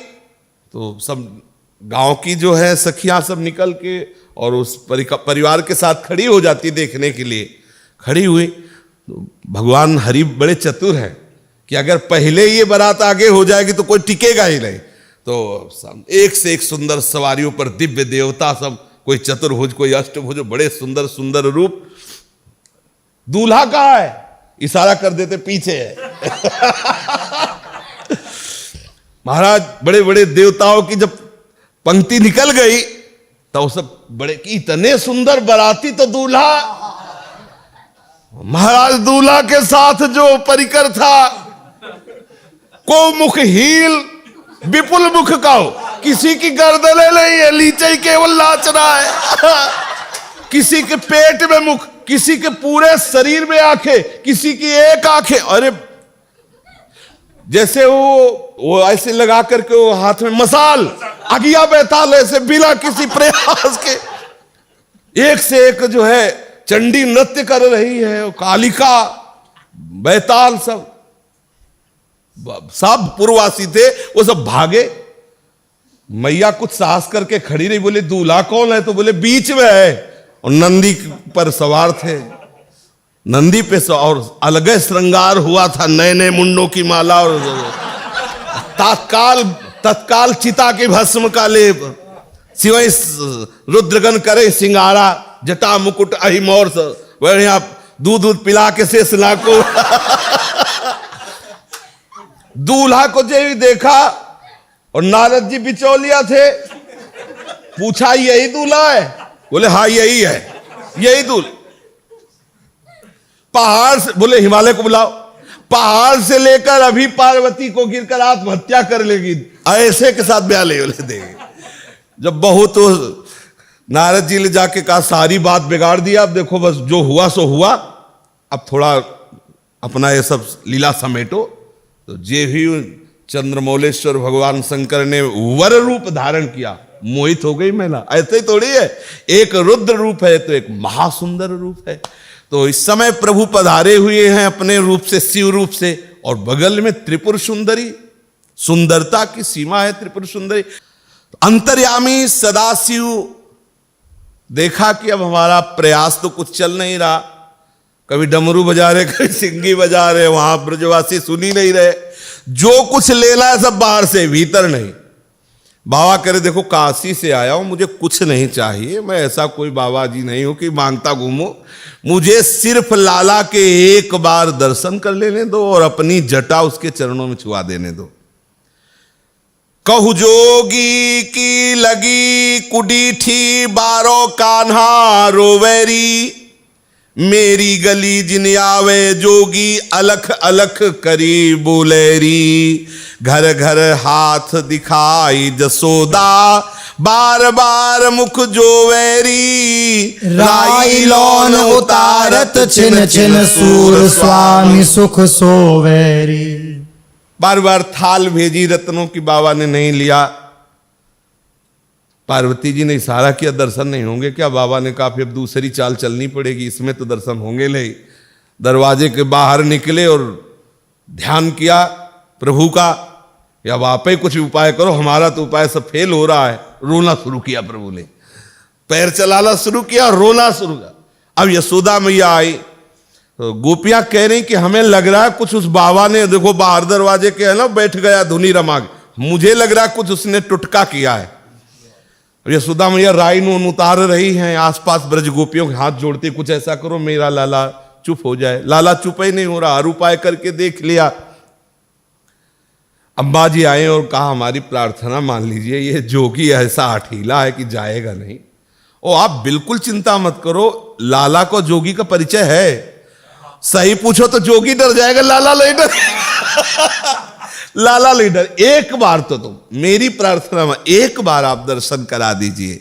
तो सब गांव की जो है सखियां सब निकल के और उस परिवार के साथ खड़ी हो जाती देखने के लिए। खड़ी हुई तो भगवान हरि बड़े चतुर हैं कि अगर पहले ये बारात आगे हो जाएगी तो कोई टिकेगा ही नहीं, तो सब एक से एक सुंदर सवारियों पर दिव्य देवता सब, कोई चतुर्भुज कोई अष्टभुज, बड़े सुंदर सुंदर रूप। दूल्हा कहाँ है? इशारा कर देते पीछे है। महाराज बड़े बड़े देवताओं की जब पंक्ति निकल गई तो सब बड़े कि इतने सुंदर बाराती तो दूल्हा, महाराज दूल्हा के साथ जो परिकर था, को मुख हील विपुल मुख का हो, किसी की गर्दने नहीं है, लीचे ही केवल नाच रहा है। किसी के पेट में मुख, किसी के पूरे शरीर में आंखें, किसी की एक आंखें, अरे जैसे वो ऐसे लगा करके वो हाथ में मसाल, अगिया बैताल, ऐसे बिना किसी प्रयास के एक से एक जो है चंडी नृत्य कर रही है, वो कालिका बैताल सब पूर्ववासी थे, वो सब भागे। मैया कुछ साहस करके खड़ी रही, बोले दूल्हा कौन है? तो बोले बीच में है, और नंदी पर सवार थे, नंदी पे और अलग श्रृंगार हुआ था, नए नए मुंडों की माला, और तत्काल चिता के भस्म का लेप, सिवय रुद्रगन करे सिंगारा, जटा मुकुट अहिमोर, बढ़िया दूध पिला के शेष नाको। दूल्हा को जो देखा, और नारद जी बिचौलिया थे, पूछा यही दूल्हा है? बोले हाँ यही है, यही दूल्हा। पहाड़ से, बोले हिमालय को बुलाओ, पहाड़ से लेकर अभी पार्वती को गिरकर आत्महत्या कर लेगी, ऐसे के साथ ब्याह ले देंगे। जब बहुत तो नारद जी ले जाके कहा सारी बात बिगाड़ दिया, अब देखो बस जो हुआ सो हुआ, अब थोड़ा अपना ये सब लीला समेटो। तो जे ही चंद्रमौलेश्वर भगवान शंकर ने वर रूप धारण किया, मोहित हो गई महिला। ऐसे ही थोड़ी है, एक रुद्र रूप है तो एक महासुंदर रूप है। तो इस समय प्रभु पधारे हुए हैं अपने रूप से, शिव रूप से, और बगल में त्रिपुर सुंदरी, सुंदरता की सीमा है त्रिपुर सुंदरी। अंतर्यामी सदाशिव देखा कि अब हमारा प्रयास तो कुछ चल नहीं रहा, कभी डमरू बजा रहे, कभी सिंगी बजा रहे, वहां ब्रजवासी सुन ही नहीं रहे, जो कुछ लेना है सब बाहर से, भीतर नहीं। बाबा करे देखो काशी से आया हूं, मुझे कुछ नहीं चाहिए, मैं ऐसा कोई बाबा जी नहीं हूं कि मांगता घूमो, मुझे सिर्फ लाला के एक बार दर्शन कर लेने दो और अपनी जटा उसके चरणों में छुआ देने दो। कहु जोगी की लगी कुडीठी, बारो कान्हा रोवेरी, मेरी गली जिन आवे जोगी, अलख अलख करी बोलेरी। घर घर हाथ दिखाई जसोदा, बार बार मुख जोवेरी। राई लोन उतारत छिन छिन, सूर स्वामी सुख सोवेरी। बार बार थाल भेजी रत्नों की, बाबा ने नहीं लिया। पार्वती जी ने इशारा किया दर्शन नहीं होंगे क्या? बाबा ने कहा फिर दूसरी चाल चलनी पड़ेगी, इसमें तो दर्शन होंगे नहीं। दरवाजे के बाहर निकले और ध्यान किया प्रभु का, या आप ही कुछ उपाय करो, हमारा तो उपाय सब फेल हो रहा है। रोना शुरू किया प्रभु ने, पैर चलाना शुरू किया, रोना शुरू किया। अब यशोदा मैया आई तो गोपियां कह रही कि हमें लग रहा है कुछ उस बाबा ने, देखो बाहर दरवाजे के है ना, बैठ गया धुनी रमा, मुझे लग रहा है कुछ उसने टुटका किया है। यशोदा मैया राई नून उतार रही हैं, आसपास ब्रज गोपियों के हाथ जोड़ते, कुछ ऐसा करो मेरा लाला चुप हो जाए। लाला चुप ही नहीं हो रहा, हर उपाय करके देख लिया। अम्बा जी आए और कहा हमारी प्रार्थना मान लीजिए, ये जोगी ऐसा हठीला है कि जाएगा नहीं। ओ आप बिल्कुल चिंता मत करो, लाला को जोगी का परिचय है। सही पूछो तो जोगी डर जाएगा, लाला नहीं डर लाला नहीं डर। एक बार तो तुम मेरी प्रार्थना में एक बार आप दर्शन करा दीजिए।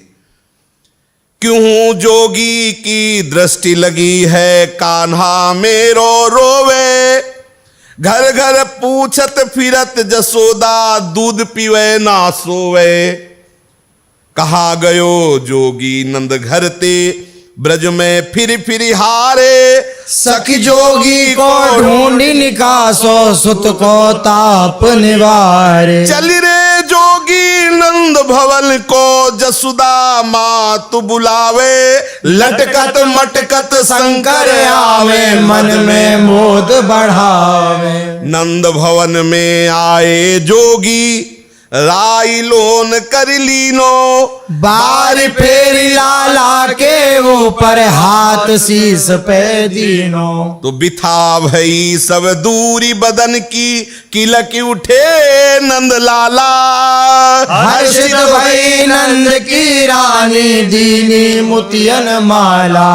क्यों जोगी की दृष्टि लगी है, कान्हा मेरो रोवे, घर घर पूछत फिरत जसोदा, दूध पीवे ना सोवे। कहा गयो जोगी नंद घर ते, ब्रज में फिर फिर हारे, सखी जोगी को ढूंढी निकासो, सुत को ताप निवारे। चल रे जोगी नंद भवन को, जसुदा मातु बुलावे, लटकत मटकत शंकर आवे, मन में मोद बढ़ावे। नंद भवन में आए जोगी, राई लोन कर लीनो, बार फेरी लाला के ऊपर, हाथ शीस पे दीनो। तो बिथा भई सब दूरी बदन की, किलक उठे नंद लाला। हर्षित भई नंद की रानी, दीनी मुतियन माला।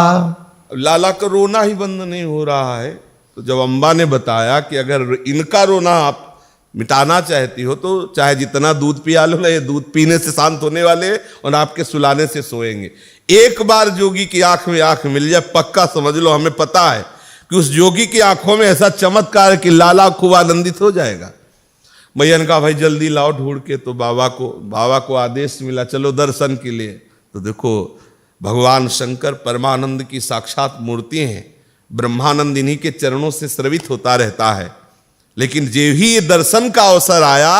लाला का रोना ही बंद नहीं हो रहा है। तो जब अम्बा ने बताया कि अगर इनका रोना आप मिटाना चाहती हो तो चाहे जितना दूध पिया लो ना, ये दूध पीने से शांत होने वाले और आपके सुलाने से सोएंगे। एक बार जोगी की आंख में आंख मिल जाए, पक्का समझ लो, हमें पता है कि उस जोगी की आंखों में ऐसा चमत्कार है कि लाला खूब आनंदित हो जाएगा। भैया ने कहा भाई जल्दी लाओ ढूंढ के। तो बाबा को आदेश मिला चलो दर्शन के लिए। तो देखो भगवान शंकर परमानंद की साक्षात मूर्ति हैं, ब्रह्मानंद इन्हीं के चरणों से स्रवित होता रहता है। लेकिन जो ही ये दर्शन का अवसर आया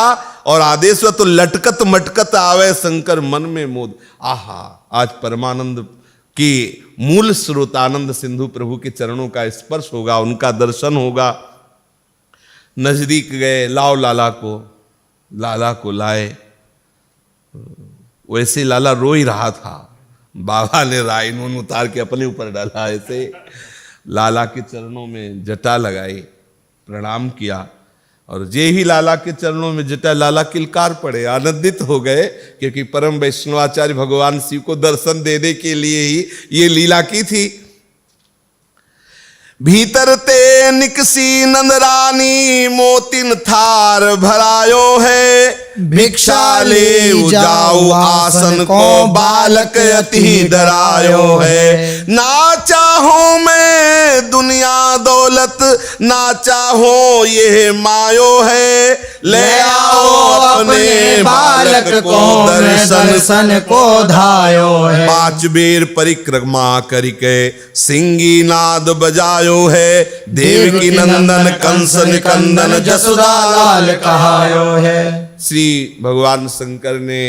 और आदेश हुआ तो लटकत मटकत आवे शंकर मन में मोद। आहा, आज परमानंद की मूल स्रोतानंद सिंधु प्रभु के चरणों का स्पर्श होगा, उनका दर्शन होगा। नजदीक गए, लाओ लाला को लाए। वैसे लाला रो ही रहा था, बाबा ने राई नून उतार के अपने ऊपर डाला, ऐसे लाला के चरणों में जटा लगाई, प्रणाम किया। और जे ही लाला के चरणों में जटा, लाला किलकार पड़े, आनंदित हो गए, क्योंकि परम वैष्णवाचार्य भगवान शिव को दर्शन देने के लिए ही ये लीला की थी। भीतर ते निकसी नंद रानी, मोतिन थार भरायो है, भिक्षा ले जाओ आसन को, बालक अति डरायो है। ना चाहूं मैं दुनिया दौलत, ना चाहो ये मायो है, ले आओ अपने बालक को, दर्शन को धायो है। 5 बेर परिक्रमा करके सिंगी नाद बजायो है, देवकी नंदन कंस निकंदन, जसुदा लाल कहायो है। श्री भगवान शंकर ने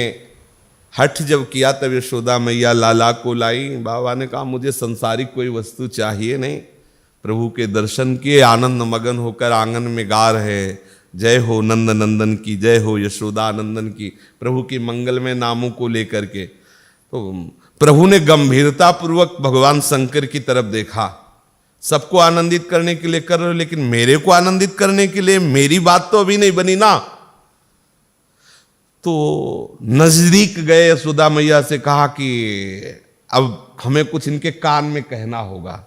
हठ जब किया तब यशोदा मैया लाला को लाई। बाबा ने कहा मुझे संसारिक कोई वस्तु चाहिए नहीं। प्रभु के दर्शन किए, आनंद मगन होकर आंगन में गा रहे, जय हो नंद नंदन की, जय हो यशोदा नंदन की, प्रभु की मंगलमय नामों को लेकर के। तो प्रभु ने गंभीरता पूर्वक भगवान शंकर की तरफ देखा। सबको आनंदित करने के लिए कर रहे हो, लेकिन मेरे को आनंदित करने के लिए मेरी बात तो अभी नहीं बनी ना। तो नजदीक गए, यशोदा मैया से कहा कि अब हमें कुछ इनके कान में कहना होगा।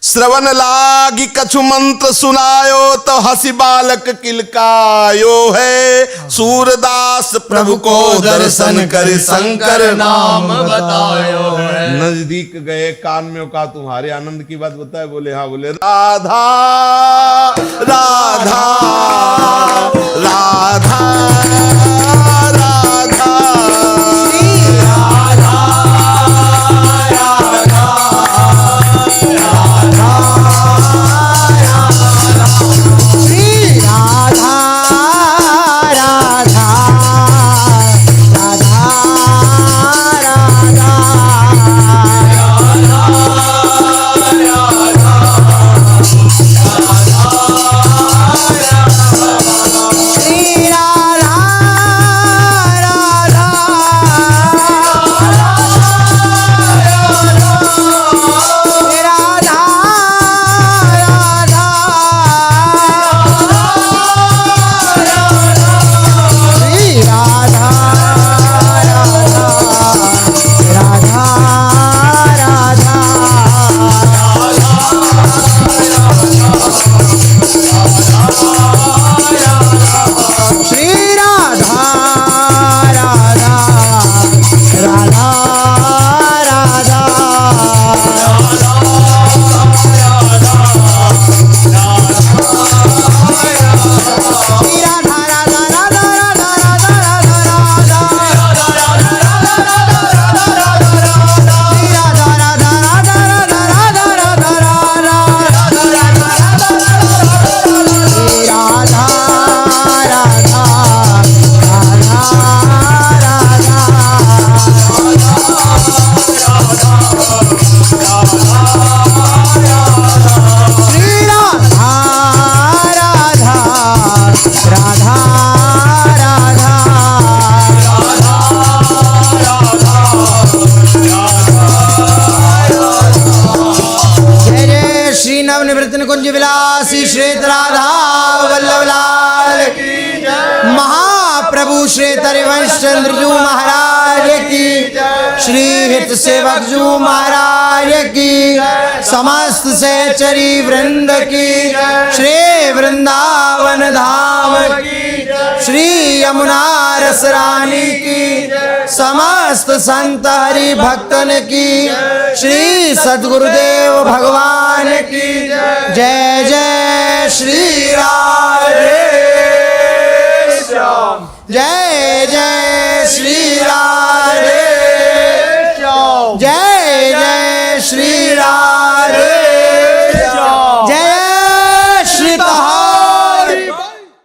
श्रवण लागी कछु मंत्र सुनायो, तो हंसी बालक किलकायो है, सूरदास प्रभु को दर्शन कर शंकर नाम बतायो है। नजदीक गए, कान में कहा तुम्हारे आनंद की बात बताए? बोले हाँ। बोले राधा राधा राधा प्रभु श्री तरिवंश चंद्रजू महाराज की, श्री हित सेवक जू महाराज की, समस्त सहचरी वृंद की, श्री वृंदावन धाम की, श्री यमुना रस रानी की, समस्त संत हरि भक्तन की, श्री सद्गुरुदेव भगवान की जय जय श्री राधे श्याम, जय जय श्री राम।